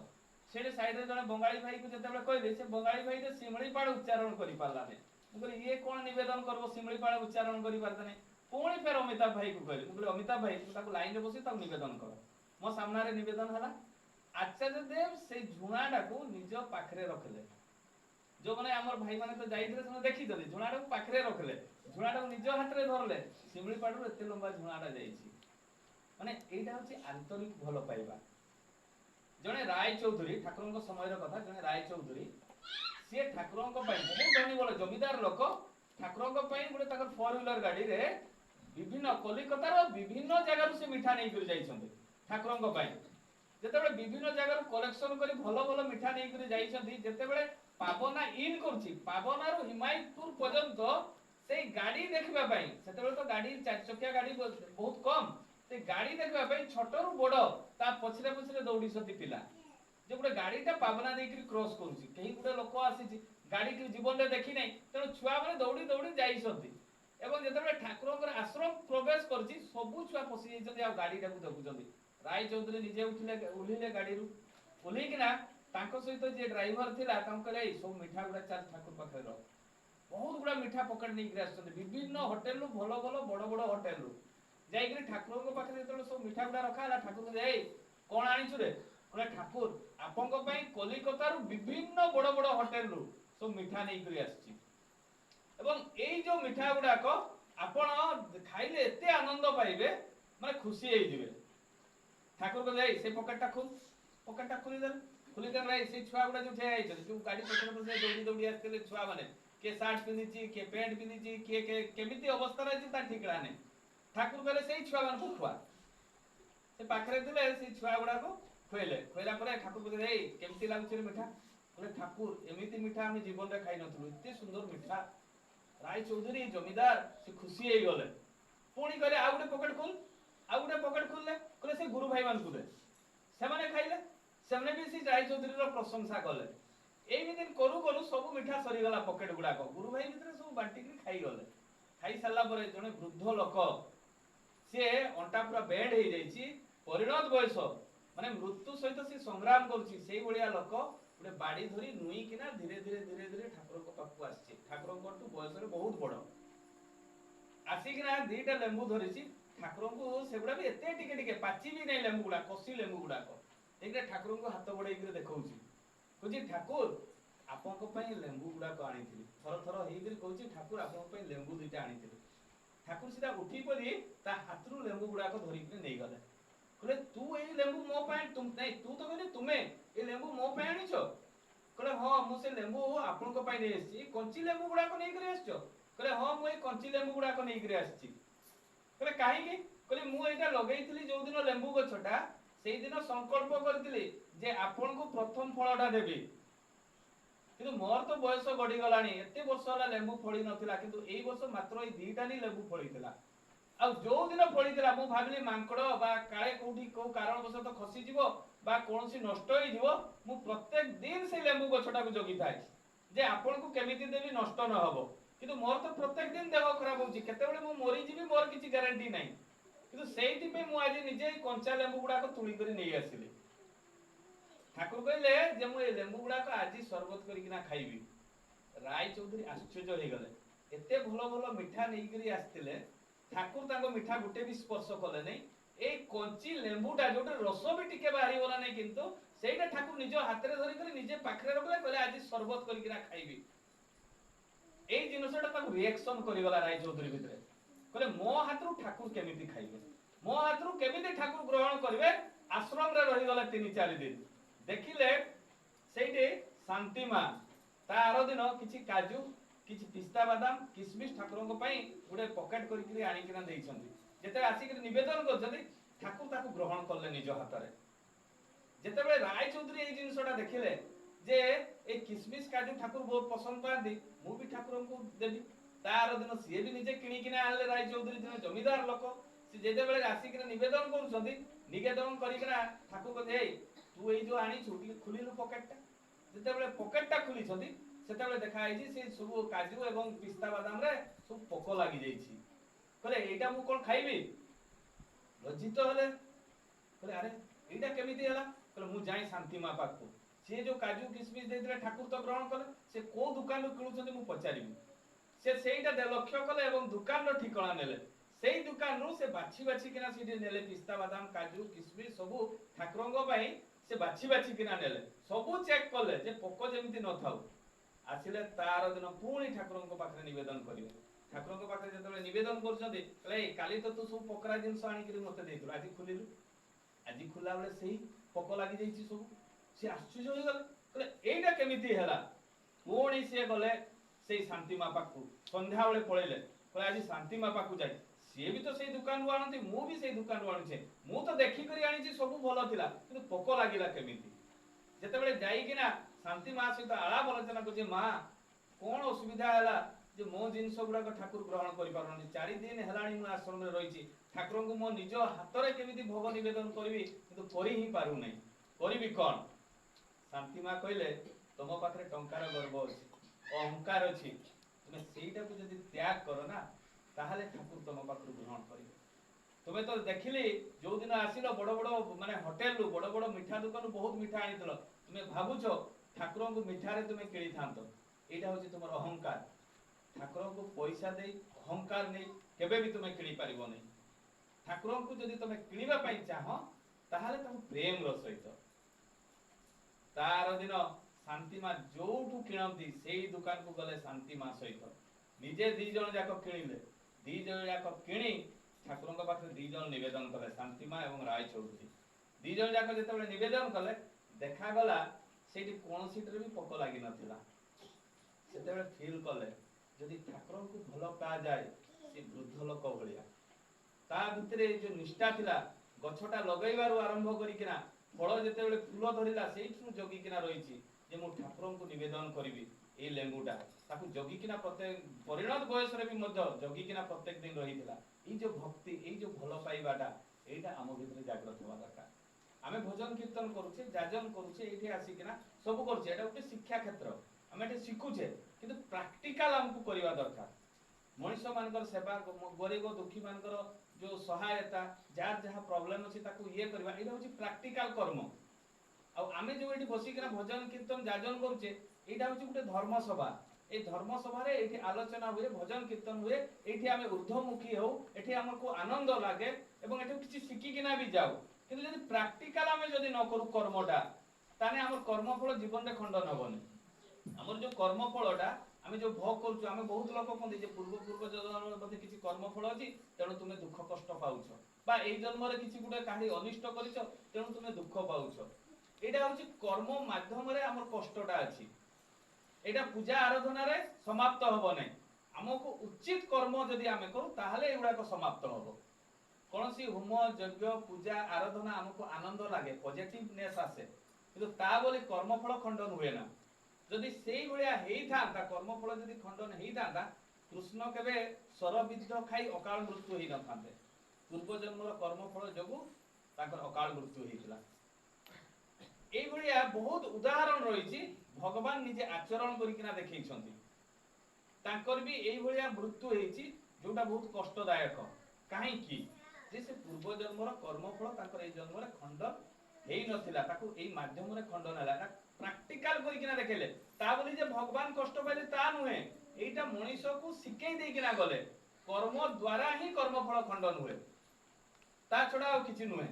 [SPEAKER 2] सेडे साइड रे जने बंगाली भाई को जतेबे कहले से बंगाली भाई ते सिमळीपाड़ उच्चारण करि पारला ने मु कहले ये कोन निवेदन करबो सिमळीपाड़ उच्चारण करि पारता नै पुणी फेर अमिताभ भाई को कहले मु कहले अमिताभ भाई तू ताको लाइन रे बसी ताको निवेदन कर मो सामना रे निवेदन हला आचार्य देव से झुणाडा को निज पाखरे रखले जो माने हमर भाई माने तो जाइथिले से देखि जदि झुणाडा को पाखरे रखले झुणाडा को निज हाथ रे धरले सिमळीपाड़ रो एते लंबा झुणाडा जाईछि माने एटा होची आंतरिक भलो पाइबा जने राय चौधरी ठाकुरଙ୍କ समयर कथा जने राय चौधरी से ठाकुरଙ୍କ पई बहुत धनी बोले जमीदार लोक ठाकुरଙ୍କ पई गुटे ताकर 4 व्हीलर गाड़ी रे विभिन्न कलिकता रो विभिन्न जगह से मिठा नै कर जाइछन्ते ठाकुरଙ୍କ पई जेतेबेले विभिन्न जगह कलेक्शन करी भलो भलो मिठा नै कर जाइछन्ती जेतेबेले पावना इन करछि पावना रो हिमायतपुर पर्यंत से गाड़ी देखबा पई सेतेबेले तो गाड़ी 4 चकिया गाड़ी बहुत कम से गाड़ी देखबा पई छोटरू बड़ ता पछरे पछरे दौड़ी सती पिला जे गुटे गाड़ीटा पावना देकरी क्रॉस करूछि केही गुटे लोक आसी गाड़ी के जीवन रे देखि नै तेनो छुआ माने दौड़ी दौड़ी जाई सती एवं जेतेबेले ठाकुरଙ୍କର आश्रम प्रवेश करछि सबु छुआ पसि जाइछन्ती आ गाड़ीटा को देखुछन्ती राय चौधरी निजे उठिले गाड़ी रु ओली किना तांको सहित जे ड्राइवर थिला तांको कहले सब मिठा गुडा चाल ठाकुर पाखरे रह बहुत गुडा मिठा पकड़ नै गिरा आछन्ती विभिन्न होटल रु भलो भलो बड़ बड़ होटल रु जाइकरी ठाकुरଙ୍କ पाखरे जेतबेले सब मिठा गुडा रखा हला ठाकुर ए कोन आनिछु रे कोन ठाकुर आपनक पई कलिकता रु विभिन्न बड़ बड़ होटल रु सब मिठा नै करी आछी एवं एई जो मिठा गुडा को आपण खाइले एते आनंद पाइबे माने खुशी हेई जिवे ठाकुर को जाई से पॉकेटटा खुली दे रे से छुआ गुडा जो ठे आइछ जो गाड़ी पछरे पछरे दौड़ी दौड़ी आस्ते छुआ माने के शर्ट पिनिची के पैंट पिनिची के केमिति अवस्था रे ता ठिकड़ा नै ठाकुर कहले से छुआ मान को खुआ से पाखरे दिले से छुआ गुडा को खोइला परे ठाकुर कहले ए केमिति लागुछ रे मिठा बोले ठाकुर एमिति मिठा हम जीवन रे खाइ नथलु इते सुंदर मिठा राय चौधरी जमीदार से खुशी हे गले पुणी कहले आ गुटे पॉकेट खोलले कहले से गुरु भाई मान को दे से माने खाइले सेमने भी से राय चौधरी रो प्रशंसा कले एई दिन करू करू सब मिठा सरी गला पॉकेट गुडा को गुरु भाई भीतर सब बांटी के खाइ गले खाइ साला परे जने वृद्ध लोक से अंटा पूरा बेड हे जाइछि परिणत बयस माने मृत्यु सहित से संग्राम करछि सेई बलिया लोक गुटे बाड़ी धरी नुई किना धीरे धीरे ठाकुर को पाखु आछि ठाकुर को टू बयस रे बहुत बड़ आसी किना दीटा लेंबू धरिछि ठाकुर को सेगुडा भी एते टिके पाची भी नै लेंबू गुडा कसी लेंबू गुडा को एके ठाकुर को हाथ बढाई के देखौछि कहछि ठाकुर आपन को पई लेंबू गुडा को आनिथिली थर थर हेई के कहछि ठाकुर आपन को पई लेंबू दुइटा आनिथिली ठाकुर सीधा उठी पड़ी ता हाथरू लेंबू गुडा को धरि के नै गले कहले तू ए लेंबू मो पई तुम नै तू तो कहले तुमे ए लेंबू मो पई आनिछो कहले हाँ मु से लेंबू आपन को पाई नै आछि कंची लेंबू गुडा को नै करे आछो कहले हाँ मु ए कंची लेंबू गुडा को नै करे आछि कहले काहे की कहले मु एटा लगैथिली जो दिन लेंबू गछटा सेई दिन संकल्प करथिली जे आपन को प्रथम फळटा देबी किंतु मोर तो बयस गडी गलानी एते वर्ष होला लेंबू फळी नथिला किंतु एई वर्ष मात्र ए दीटा नि लेंबू फळीथिला आ जो दिन फळीथिला मु भाबिली मांकड़ बा काळे कोठी को कारण बस तो खसी जीवो बा कोनसी नष्ट होई जीवो मु प्रत्येक दिन से लेंबू गछटा को जगी थाए जे आपन को केमिति देबी नष्ट न हबो किंतु मोर तो प्रत्येक दिन देह खराब होची केतेबेले मु मरि जीवी मोर किछि ग्यारंटी नाही किंतु सेइति पे मु आज निजे कंचा लेंबू गुडा को तुली करी नै आसिली ठाकुर कहले जे मु ए लेंबू गुडा को आज शरबत करी किना खाइबी राय चौधरी आश्चर्य हो गले एते भलो भलो मिठा नै करी आस्तिले ठाकुर ताको मिठा गुटे भी स्पर्श कले नै ए कंची लेंबूटा जोटे रस भी टिके बाहरी वाला नै किंतु सेइटा ठाकुर निज हाथ रे धरि करी निजे पाखरे रखले कहले आज शरबत करी किना खाइबी एई जिनसटा ताको रिएक्शन करी गला राय चौधरी भितरे कहले मो हाथरू ठाकुर केमिति खाइबे मो हाथरू केमिति ठाकुर ग्रहण करिवे आश्रम रे रहि गला 3-4 दिन देखिले सेइटे शांति मां तार दिन किछि काजू किछि पिस्ता बादाम किसमिस ठाकुर को पई गुडे पॉकेट करी करी आनी किना दैछंती जेते आसी के निवेदन करछंती ठाकुर ताको ग्रहण करले निज हाथ रे जेते बेले राय चौधरी एई जिनसटा देखिले जे ए किसमिस काजू ठाकुर बहुत पसंद पाती मु भी ठाकुर को देबी तार दिन सी भी निजे किणी किना आले राय चौधरी जने जमीदार लोक से जेते बेले आसी के निवेदन करूछंती निवेदन करी किना ठाकुर को दे तू एई जो आनी छुटी खुलिलु पॉकेटटा जेते बेले पॉकेटटा खुली छंती सेते बेले देखा आइजी से सब काजू एवं पिस्ता बादाम रे सब पोको लागि जाईछि कहले एटा मु कोन खाइबी लज्जित हले कहले अरे एटा केमिति हला कहले मु जाई शांति मा पाखु से जो काजू किसमिस देथिले ठाकुर तो ग्रहण कले से को दुकान रो किणुछंती मु पचारिबी से सेइटा दे लक्ष्य कले एवं दुकान रो ठिकाना नेले सेई दुकान रो से बाछि बाछि किना सीडी नेले पिस्ता बादाम काजू किसमिस सब ठाकुरंगो पई से बाछि बाछि किना नेले सब चेक कले जे पोको जेमिति न थाउ आसिले तार दिन पुणी ठाकुरंगो पाखरे निवेदन करिवे ठाकुरंगो पाखरे जेतबे निवेदन करछंती कहले काली तो तू सब पोकरा जिंस आनी करी मते देइतु आज खुलिलु आज खुला बेले सेई पोको लागि जाईछि सब से आश्चर्य हो गले कहले एटा केमिति हला पुणी से गले सेई शांति मा पाखु संध्या बेले पळेले कहले आज शांति मा पाखु जाई से भी तो सेई दुकान रो आनती मु भी सेई दुकान रो आनिछे मु तो देखि करी आनिछि सब भलो थिला किंतु पोको लागिला केमिति जेतेबेले जाई किना शांति मां सहित आलाप आलोचना को जे मां कोन असुविधा हला जे मो जिंस गुडा को ठाकुर ग्रहण करि पारनी 4 दिन हेलाणी मु आश्रम रे रहिछि ठाकुर को मो निज हाथ रे केमिति भोग निवेदन करबी किंतु करि ही पारु नै करबी कोन शांति मां कहले तम पाखरे टंकार गर्व अछि अहंकार अछि तुमे सेइटा को जदी त्याग करो ना ताहाले ठाकुर तम पाखरु ग्रहण करिवे तुमे तो देखिली जो दिन आसिलो बड़ बड़ माने होटल रु बड़ बड़ मिठा दुकान बहुत मिठा आनितलो तुमे भाबुछो ठाकुर को मिठा रे तुमे केळी थांतो एटा होछि तुमर अहंकार ठाकुर को पैसा दे अहंकार नै केबे भी तुमे केळी पारिबो नै ठाकुर को जदी तुमे किणीबा पई चाहो ताहाले तुम प्रेम रो सहित तार दिन शांति मां जोठू किणंती सेई दुकान को गले शांति मां सहित निजे दी जण जाक किणिले दी जण जाक किणी ठाकुर को पाखे दी जण निवेदन कले शांति मां एवं राय चौधरी दी जण जाक जेतेबेले निवेदन कले देखा गला सेठी कोन सीट रे भी पोको लागि नथिला सेतेबेले फील कले जदी ठाकुर को भलो पा जाय से वृद्ध लोक भलिया ता भितरे जो निष्ठा थिला गछटा लगैबारु आरंभ करी किना फल जेतेबेले फूल धरिला सेइठु जगी किना रहिछि जे मु ठाकुर को निवेदन करबी ए लेंबुटा ताकू जगी किना प्रत्येक परिणत बयस रे भी मध्य जगी किना प्रत्येक दिन रहिथिला ई जो भक्ति ई जो भलो पाइबाटा एटा हम भितरे जागृत होवा दरकार आमे भजन कीर्तन करूछे जाजन करूछे एठी आसी किना सब करूछे एटा उते शिक्षा क्षेत्र आमे एठी सिखुछे किंतु प्रैक्टिकल हमकु करिवा दरकार मनुष्य मानकर सेवा गरीब दुखी मानकर जो सहायता जार जहा प्रॉब्लम अछि ताकू ये करबा एटा होछि प्रैक्टिकल कर्म आ आमे जो एठी बसी किना भजन कीर्तन जाजन करूछे एटा होछि गुटे धर्म सभा ए धर्म सभा रे एठी आलोचना हुए भजन कीर्तन हुए एठी आमे ऊर्ध्वमुखी हो एठी हमको आनंद लागे एवं एठी किछि सिखि किना भी जाऊ किंतु यदि प्रैक्टिकल आमे जदि न करू कर्मटा ताने हमर कर्मफल जीवन रे खंडन होबनी हमर जो कर्मफलटा आमे जो भोग करछु आमे बहुत लोक कहते जे पूर्व जन्म मध्ये किछि कर्मफल अछि तेणु तुमे दुख कष्ट पाउछ बा एई जन्म रे किछि गुटे काही अनिष्ट करिछ तेणु तुमे दुख पाउछ एटा होची कर्म माध्यम रे हमर कष्टटा अछि एटा पूजा आराधना रे समाप्त होबो नै हमको उचित कर्म जदि आमे करू ताहले एगुडा को समाप्त होबो कोनसी होम यज्ञ पूजा आराधना हमको आनंद लागे पॉजिटिवनेस आसे किंतु ता बोली कर्मफल खंडन हुए ना जदि सेई भलिया हेई थांता कर्मफल जदि खंडन हेई थांता कृष्ण केबे सरविद्ध खाई अकाल मृत्यु हेई न थांते पूर्व जन्मर कर्मफल जगु ताकर अकाल मृत्यु हेइतला एई भलिया बहुत उदाहरण रहिछि भगवान निजे आचरण करिकिना देखैछन्ति तांकर भी एई भलिया मृत्यु हेइछि जोटा बहुत कष्टदायक काहे कि जे से पूर्व जन्मर कर्मफल ताकर एई जन्मरे खंडन हेई नथिला ताकू एई माध्यम रे खंडन हला प्रैक्टिकल करिकिना देखेले ता बोली जे भगवान कष्ट पाइले ता नुहे एइटा मनुष्य को सिकेई देकिना गले कर्म द्वारा ही कर्मफल खंडन हुए ता छडा आ किछि नुहे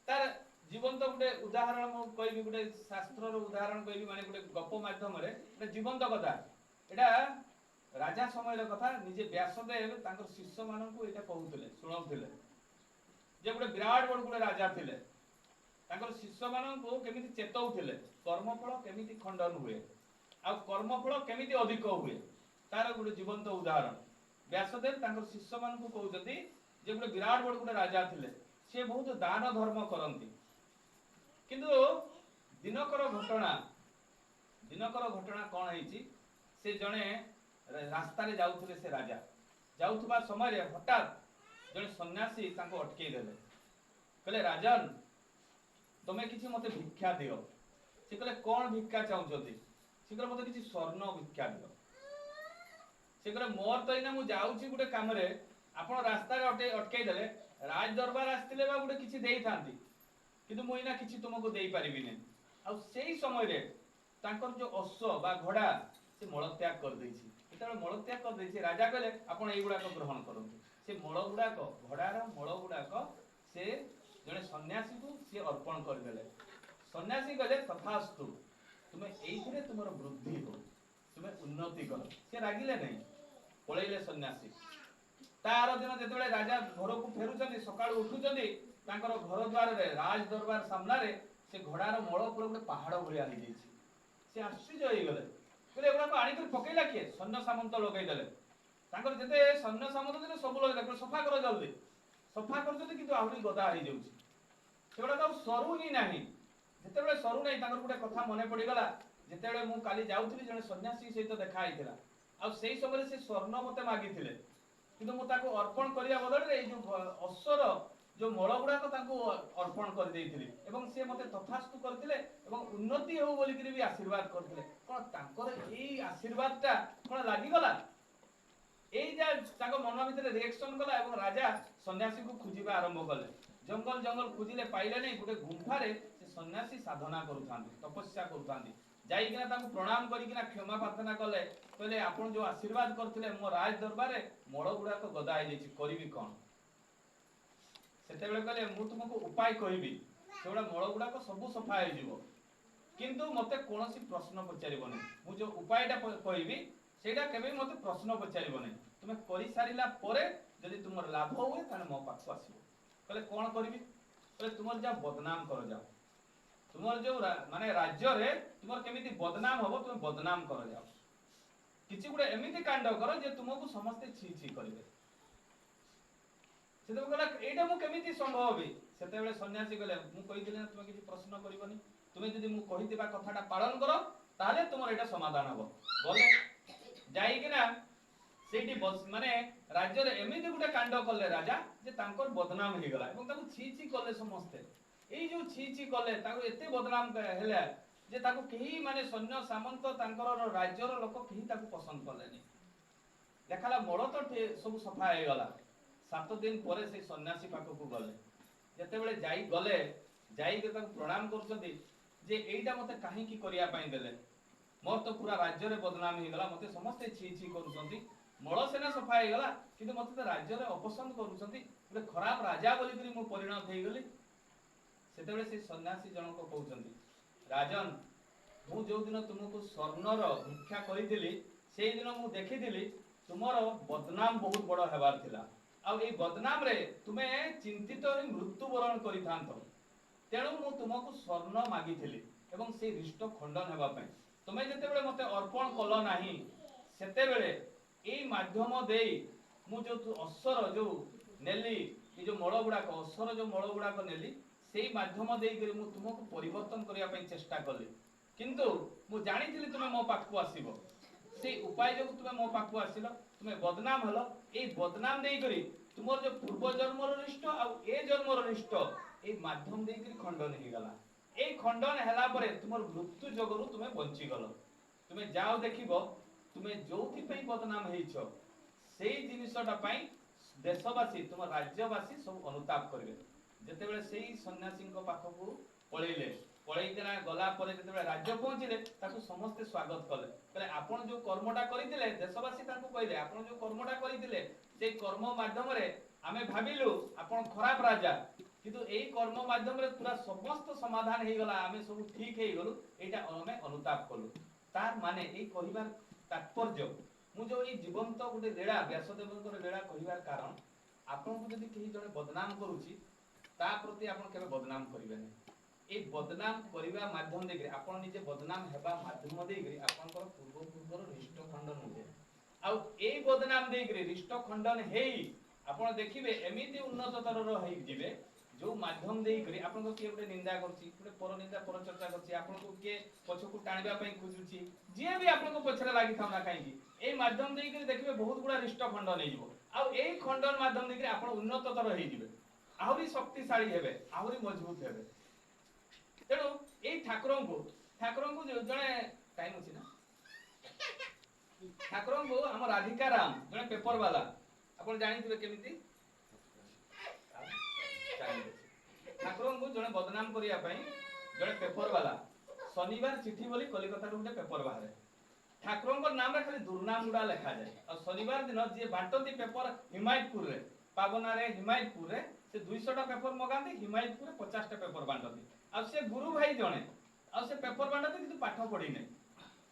[SPEAKER 2] तार जीवंत गुटे उदाहरण मु कहबी गुटे शास्त्र रो उदाहरण कहबी माने गुटे गप माध्यम रे गुटे जीवंत कथा एटा राजा समय रो कथा निजे व्यासदेव तांकर शिष्य मानन को एटा कहउतले सुनाउतले जे गुटे विराट बड़ गुटे राजा थिले तांकर शिष्य मानन को केमिति चेतौतले कर्मफल केमिति खंडन हुए आ कर्मफल केमिति अधिक हुए तार गुटे जीवंत उदाहरण व्यासदेव तांकर शिष्य मानन को कहउजति जे गुटे विराट बड़ गुटे राजा थिले से बहुत दान धर्म करंती किंतु दिनकर घटना कौन है से जड़े रास्ता रे जाउथले से राजा जाउथबा समय रे हठात जड़े सन्यासी तांको अटके देले कहले राजन तमे किछि मते भिक्षा दियो से कहले कोन भिक्षा चाहउछथि से कहले मते किछि स्वर्ण भिक्षा दियो से कहले मोर तो इना मु जाउछि गुटे काम रे आपण रास्ता रे अटके देले राज दरबार आस्तिले बा गुटे किछि देई थांती किंतु मु इना किछि तुमको देई परिबि नै आ सेही समय रे तांकर जो अश्व बा घोड़ा से मलत्याग कर दैछि एतले मलत्याग कर दैछि राजा कहले आपण एगुडा को ग्रहण करंतु से मल गुडा को घोड़ार मल गुडा को से जने सन्यासी को से अर्पण कर देले सन्यासी कहले तथास्तु तुमे एइथिरे तुमरो वृद्धि हो तुमे उन्नति कर से रागिले नै पळैले सन्यासी तार दिन जेतबेले राजा घर को फेरुचंदी सकाळ उठुचंदी तांकर घर द्वार रे राज दरबार सामना रे से घोड़ार मळ ऊपर गोटे पहाड़ भलिया हो जाइछि से आश्चर्य होई गेले कहले एगुडा को आनी कर पकेइला के सैन्य सामंत लगै देले तांकर जते सैन्य सामंत दिने सब लगै देले सफा कर जल्दी सफा कर जल्दी किंतु आहुरी गदा होई जाउछि सेगुडा तो सरू ही नाही जेतेबेले सरू नै तांकर गोटे कथा मने पड़ी गला जेतेबेले मु काली जाउथली जने सन्यासी सहित देखा आइथिला आ सेही समय से स्वर्ण मते मागिथिले किंतु मु ताको अर्पण करिया बदल रे जो अश्वर जो मळ गुडा को ताको अर्पण कर देइथिले एवं से मते तथास्तु करथिले एवं उन्नति हो बोली कि भी आशीर्वाद करथिले कोन तांकर एई आशीर्वादटा कोन लागि गला एई जा ताको मन भितरे रिएक्शन गला एवं राजा सन्यासी को खुजिबा आरंभ कले जंगल जंगल खुजिले पाइले नै गुटे गुंफा रे से सन्यासी साधना करूथांती तपस्या करूथांती जाई किना ताको प्रणाम करी किना क्षमा प्रार्थना कले कहले आपण जो आशीर्वाद करथिले मो राज दरबार रे मळ गुडा को गदा आइ जेछि करिवि कोन सेतेबेले कहले मु तुमको उपाय कहबी सेबडा मळ गुडा को सब सफा हो जिवो किंतु मते कोनोसी प्रश्न पचारिबो नै मु जो उपायटा कहबी सेटा केबे मते प्रश्न पचारिबो नै तुमे करि सारिला परे जदि तुमर लाभ होए ताने मो पाखो आसीबो कहले कोन करबी कहले तुमर जा बदनाम कर जाओ तुमर जो माने राज्य रे तुमर केमिति बदनाम होबो तुमे बदनाम कर जाओ किछि गुडे एमिति कांड करो जे तुमको समस्त छी छी करिवे सेते कहला एटा मु केमिति संभव बे सेते बेले सन्यासी कहले मु कहि दिले तुमे किछि प्रश्न करिवनी तुमे जदि मु कहि दिबा कथाटा पालन करो ताले तुमर एटा समाधान हबो बोले जाई किना सेठी माने राज्य रे एमिति गुटे कांड करले राजा जे तांकर बदनाम हे गला एवं ताकू छी छी करले समस्त एई जो छी छी करले ताकू एते बदनाम हेले जे ताकू केही माने सैन्य सामंत तांकर राज्य रो लोक केही ताकू पसंद करलेनी देखाला मळ तो सब सफा हे गला 7 दिन परे से सन्यासी पाखो को गले जते बेले जाई गले जाई के ताकू प्रणाम करछथि जे एइटा मते काहे की करिया पई देले मोर तो पूरा राज्य रे बदनाम हे गला मते समस्त छी छी करूछथि मळ सेना सफा हे गला किंतु मते तो राज्य रे अपसंद करूछथि गोटे खराब राजा बोली करी मु परिणत हे गली सेते बेले से सन्यासी जन को कहउछथि राजन मु जो दिन तुमको स्वर्णर भिक्षा करिथिली सेई दिन मु देखिथिली तुमरो बदनाम बहुत बड़ हेबार थिला आ ए बदनाम रे तुमे चिंतित मृत्यु वरण करिथांतो तेणु मु तुमको स्वर्ण मागिथिली एवं से रिष्ट खंडन हेबा पई तुमे जेतेबेले मते अर्पण कलो नाही सेतेबेले एई माध्यम देई मु जो असर जो नेली ए जो मळ गुडा को असर जो मळ गुडा को नेली सेई माध्यम देई करी मु तुमको परिवर्तन करिया पई चेष्टा कली किंतु मु जानिथिली तुमे मो पाखु आसीबो से उपाय जो तुमे मो पाखु आसिलो तुमे बदनाम हलो ए बदनाम देई करी तुमर जो पूर्व जन्मर रिष्ट आ ए जन्मर रिष्ट ए माध्यम देई करी खंडन हे गला ए खंडन हला परे तुमर मृत्यु जगरु तुमे बंची गलो तुमे जाओ देखिबो तुमे जोथि पई बदनाम हेइछो सेई जिनिसटा पई देशवासी तुम राज्यवासी सब अनुताप करिवे जेतेबेले सेई सन्यासी पाखकू पळैले पळैकिना गला परे जेतेबेले राज्य पहुँचिले ताकू समस्त स्वागत कले कहले आपण जो कर्मटा करितिले देशवासी ताकू कहले आपण जो कर्मटा करितिले से कर्म माध्यम रे आमे भाबिलु आपण खराब राजा किंतु एई कर्म माध्यम रे पूरा समस्त समाधान हे गला आमे सब ठीक हे गलु एटा आमे अनुताप कलु तार माने एई कहिबार तात्पर्य मु जो ई जीवंत गोटे लीला व्यासदेवंकर लीला कहिबार कारण आपन को जदि केही जने बदनाम करूची ता प्रति आपन केबे बदनाम करिवे नै ए बदनाम करिवा माध्यम देकरी आपन निजे बदनाम हेबा माध्यम देकरी आपनकर पूर्व रिष्ट खंडन होते आ ए बदनाम देकरी रिष्ट खंडन हेई आपन देखिबे एमिति उन्नत तरर हेई जिवे जो माध्यम देकरी आपन को के गोटे निंदा करची गोटे पर निंदा पर चर्चा करची आपन को के पछकु टाणबा पई खुजुची जे भी आपन को पछरे लागि थाना काईकी ए माध्यम देकरी देखिबे बहुत गुडा रिष्ट खंडन हेई जिवो आ ए खंडन माध्यम देकरी आपन उन्नत तर हेई जिवे आहुरी शक्तिशाली हेबे आहुरी मजबूत हेबे तेणु ए ठाकुरन को जने टाइम अछि ना ठाकुरन को हम राधिका राम जने पेपर वाला आपण जानिथिबे केमिति ठाकुरन को जने बदनाम करिया पई जने पेपर वाला शनिवार चिट्ठी बोली कलिकता रो पेपर बाहर ठाकुरन को नाम रे खाली दुर्नाम गुडा लिखा जाय और शनिवार दिन जे बांटती पेपर हिमायतपुर रे पावना रे हिमायतपुर रे से 200 टा पेपर मगांती हिमायतपुर रे 50 टा पेपर बांटती आ से गुरु भाई जने आ से पेपर बांटती किंतु पाठ पढी नै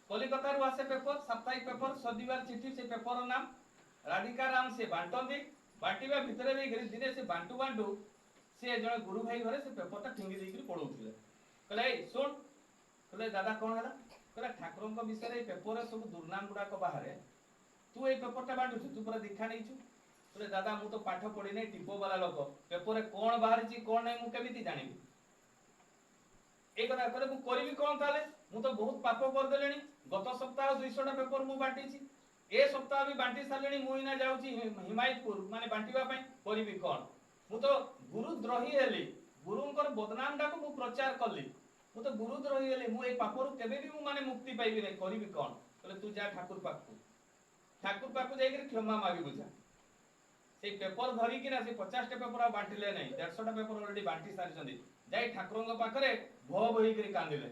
[SPEAKER 2] कलिकता रो आसे पेपर साप्ताहिक पेपर शनिवार चिट्ठी से पेपर नाम राधिका राम से बांटती बांटीबा भितरे भी दिने से बांटू से जने गुरु भाई घरे से पेपर ता ठिंगी देकरी पढौथिले कहले सुन कहले दादा कोन हला कहले ठाकुरन को विषय रे पेपर सब दुर्नाम गुडा को बाहर तू ए पेपर ता बांटू तू पूरा दीक्षा नै छु कहले दादा मु तो पाठ पढी नै टिपो वाला लोक पेपर कोन बाहर छि कोन नै मु केमिति जानिबी ए कथा करे मु करबी कोन ताले मु तो बहुत पाप कर देलेनी गत सप्ताह 200 टा पेपर मु बांटी छि ए सप्ताह भी बांटी सालेनी मु इना जाउची हिमायतपुर माने बांटीबा पई करबी कोन मु तो गुरुद्रोही हेली गुरुंकर बदनाम डाको मु प्रचार करली मु तो गुरुद्रोही हेली मु ए पापरु केबे भी मु माने मुक्ति पाइबी नै करबी कोन कहले तू जा ठाकुर पाकू जाई के क्षमा मागी बुझा से पेपर धरी कि ना से 50 टा पेपर बांटिले नै 150 टा पेपर ऑलरेडी बांटी सारि छथि जाई ठाकुरंग पाखरे भव बही करी कांदिले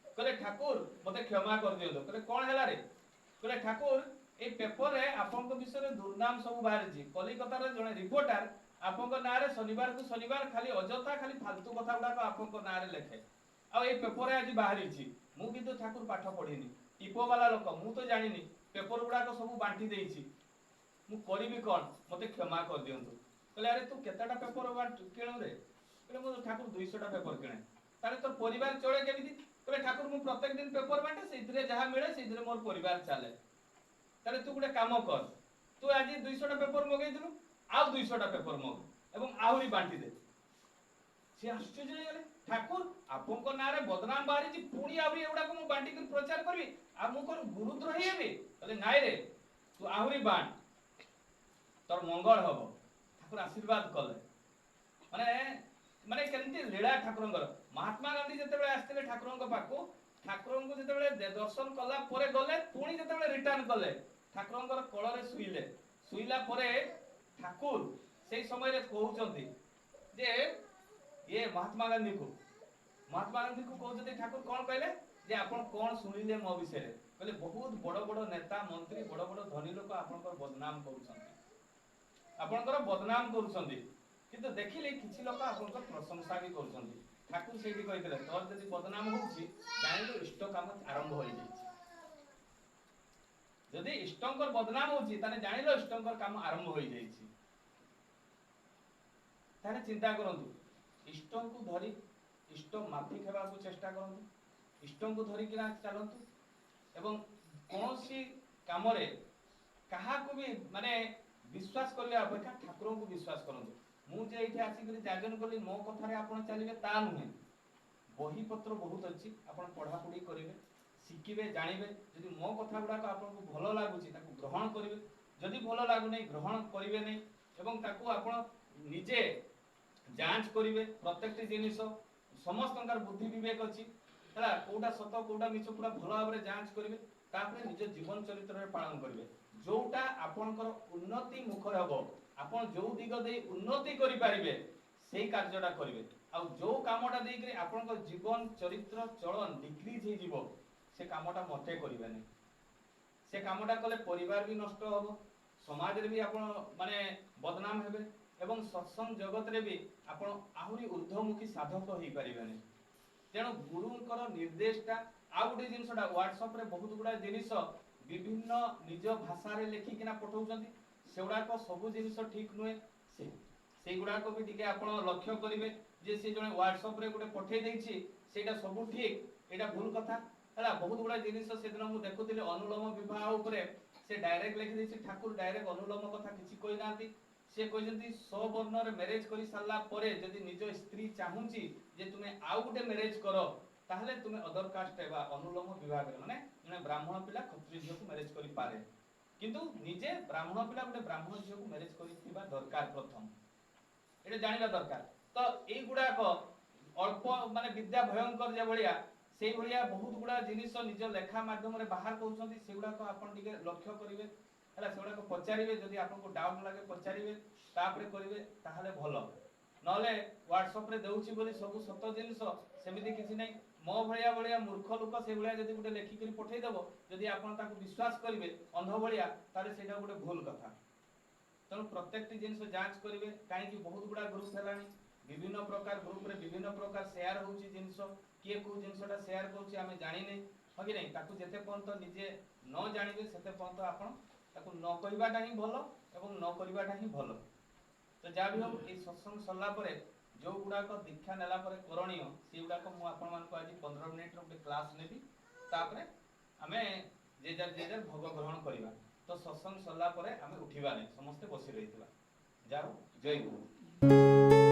[SPEAKER 2] कहले ठाकुर मते क्षमा कर दियो कहले कोन हैला रे कहले ठाकुर ए पेपर रे आपन को विषय रे दुर्नाम सब बाहर छि कलिकता रे जने रिपोर्टर आपन को नारे शनिवार को शनिवार खाली अजथा खाली फालतू कथा गुडा को आपन को नारे लेखे आ ए पेपर रे आज बाहरी छि मु किंतु ठाकुर पाठ पढिनी टिपो वाला लोक मु तो जानिनी पेपर गुडा को सब बांटी देई छि मु करबी कोन मते क्षमा कर दियंतु कहले अरे तू केताटा पेपर बांट केणो रे कहले मु ठाकुर 200 टा पेपर किणे तारे तोर परिवार चले केमिति कहले ठाकुर मु प्रत्येक दिन पेपर बांटे सेइतरे जहा मिले सेइतरे मोर परिवार चले तारे तू गुडे काम कर तू आज 200 टा पेपर मगै दिलु आ 200 टा पेपर मग एवं आहुरी बांटी दे से आश्चर्य गेले ठाकुर आपन को नारे बदनाम बाहरी जी पुणी आहुरी एवडा को मु बांटी कर प्रचार करबी आ मु कोन गुरुद्रोही हेबी कहले नाइ रे तू आहुरी बांट तोर मंगल हबो ठाकुर आशीर्वाद कले माने माने केनती लीला ठाकुरंगर महात्मा गांधी जेतेबेले आस्थिले ठाकुरंग पाखु ठाकुरंग को जेतेबेले दर्शन कला परे गले पुणी जेतेबेले रिटर्न कले ठाकुरंगर कोଳରେ सुइला परे ठाकुर सेई समय रे कहउचंती जे ये महात्मा गांधी को कहउचंती ठाकुर कोन कहले जे आपण कोन सुनिले मो विषय रे कहले बहुत बड़ बड़ नेता मंत्री बड़ बड़ धनी लोक आपनकर बदनाम करूछंती आपनकर बदनाम करूछंती किंतु देखिले किछि लोक आपनकर प्रशंसा भी करूछंती ठाकुर सेठी कहितले तोर जदि बदनाम होउची जानिलो इष्ट काम आरंभ होई जाईची जदि इष्टंकर बदनाम होउची ताने जानिलो इष्टंकर काम आरंभ होई जाईची ताने चिंता करंतु इष्टंकु धरी इष्ट माफिक हेबाकू चेष्टा करंतु इष्ट को धरिकिना चलंतु एवं कौनसी काम रे कहा को भी माने विश्वास करले अपेक्षा ठाकुर को विश्वास करंतु मु जे एठी आसी करी जागरण करली मो कथा रे आपण चलिबे ता नुहे बही पत्र बहुत अच्छी आपण पढ़ा पढ़ी करिवे शिखिबे जानिबे जदि मो कथा गुडा को आपन को भलो लागुची ताकू ग्रहण करिवे जदि भलो लागु नै ग्रहण करिवे नै एवं ताकू आपण निजे जांच करिवे प्रत्येक जिनिस समस्तंकर बुद्धि विवेक अछि हला कोडा सत कोडा मिछ पूरा भलो भाबरे जांच करिवे तापरे निज जीवन चरित्र रे पालन करिवे जोटा आपनकर उन्नति मुखर हबो आपण जो दिग दे उन्नति करि पारिबे सेही कार्यटा करिवे आ जो कामटा देई करी आपनकर जीवन चरित्र चलन डिक्रीज हे जीवो से कामटा मते करिवे नै से कामटा कले परिवार भी नष्ट हबो समाज रे भी आपण माने बदनाम हेबे एवं सत्संग जगत रे भी आपण आहुरी ऊर्ध्वमुखी साधक होई परिबे नै तेणु गुरुंकर निर्देशटा आ गुटे जिनसटा व्हाट्सएप रे बहुत गुडा जिनिस विभिन्न निज भाषा रे लेखि किना पठाउछंती सेउडा को सब जिनिस ठीक नुहे से गुडा को भी टिके आपण लक्ष्य करिवे जे से जने व्हाट्सएप रे गुटे पठै दैछि सेटा सब ठीक एटा भूल कथा हला बहुत गुडा जिनिस से दिन मु देखुतिले अनुलोम विवाह ऊपर से डायरेक्ट लिखि दैछि ठाकुर डायरेक्ट अनुलोम कथा किछि कोइ नांती से कहजंती 100 वर्ण रे मैरिज करि सारला परे जदि निज स्त्री चाहुची जे तुमे आउ गुटे मैरिज करो ताहले तुमे अदर कास्ट एबा अनुलोम विवाह माने जने ब्राह्मण पिला क्षत्रिय झियो को मैरिज करि पारे किंतु निजे ब्राह्मण पिला गुटे ब्राह्मण झियो को मैरिज करिथिबा दरकार प्रथम एटा जानिबा दरकार तो एई गुडा को अल्प माने विद्या भयंकर जे भलिया सेई भलिया बहुत गुडा जिनिस निज लेखा माध्यम रे बाहर करूछंती सेगुडा को आपण टिके लक्ष्य करिवे हला सेगुडा को पचारिवे जदि आपन को डाउट लागे पचारिवे तापरे करिवे ताहले भलो नले व्हाट्सएप रे देउची बोली सब सत जिनिस सेमिति किछि नै मो भलिया भलिया मूर्ख लोक से भलिया जदि गुटे लेखि करी पठै देबो जदि आपन ताको विश्वास करिवे अंध भलिया तारे सेटा गुटे भूल कथा तनु प्रत्येक जिनिस जांच करिवे काहे कि बहुत गुडा ग्रुप हेलानी विभिन्न प्रकार ग्रुप रे विभिन्न प्रकार शेयर होउची जिनिस किए को जिनिसटा शेयर करूची आमे जानि नै हो कि नै ताकू जेते पर्यंत निजे न जानिबे सेते पर्यंत आपण ताकू न कहिबाटा ही भलो एवं न करिबाटा ही भलो तो जा भी हम ए सत्संग सरला परे जो गुडा को दीक्षा नेला परे करणीय से गुडा को मु आपण मान को आज 15 मिनिट रो क्लास नेबी तापरे हमें जे जार भोग ग्रहण करिबा तो सत्संग सरला परे हमें उठिबा नै समस्त बसी रहितबा जाओ जय गुरु।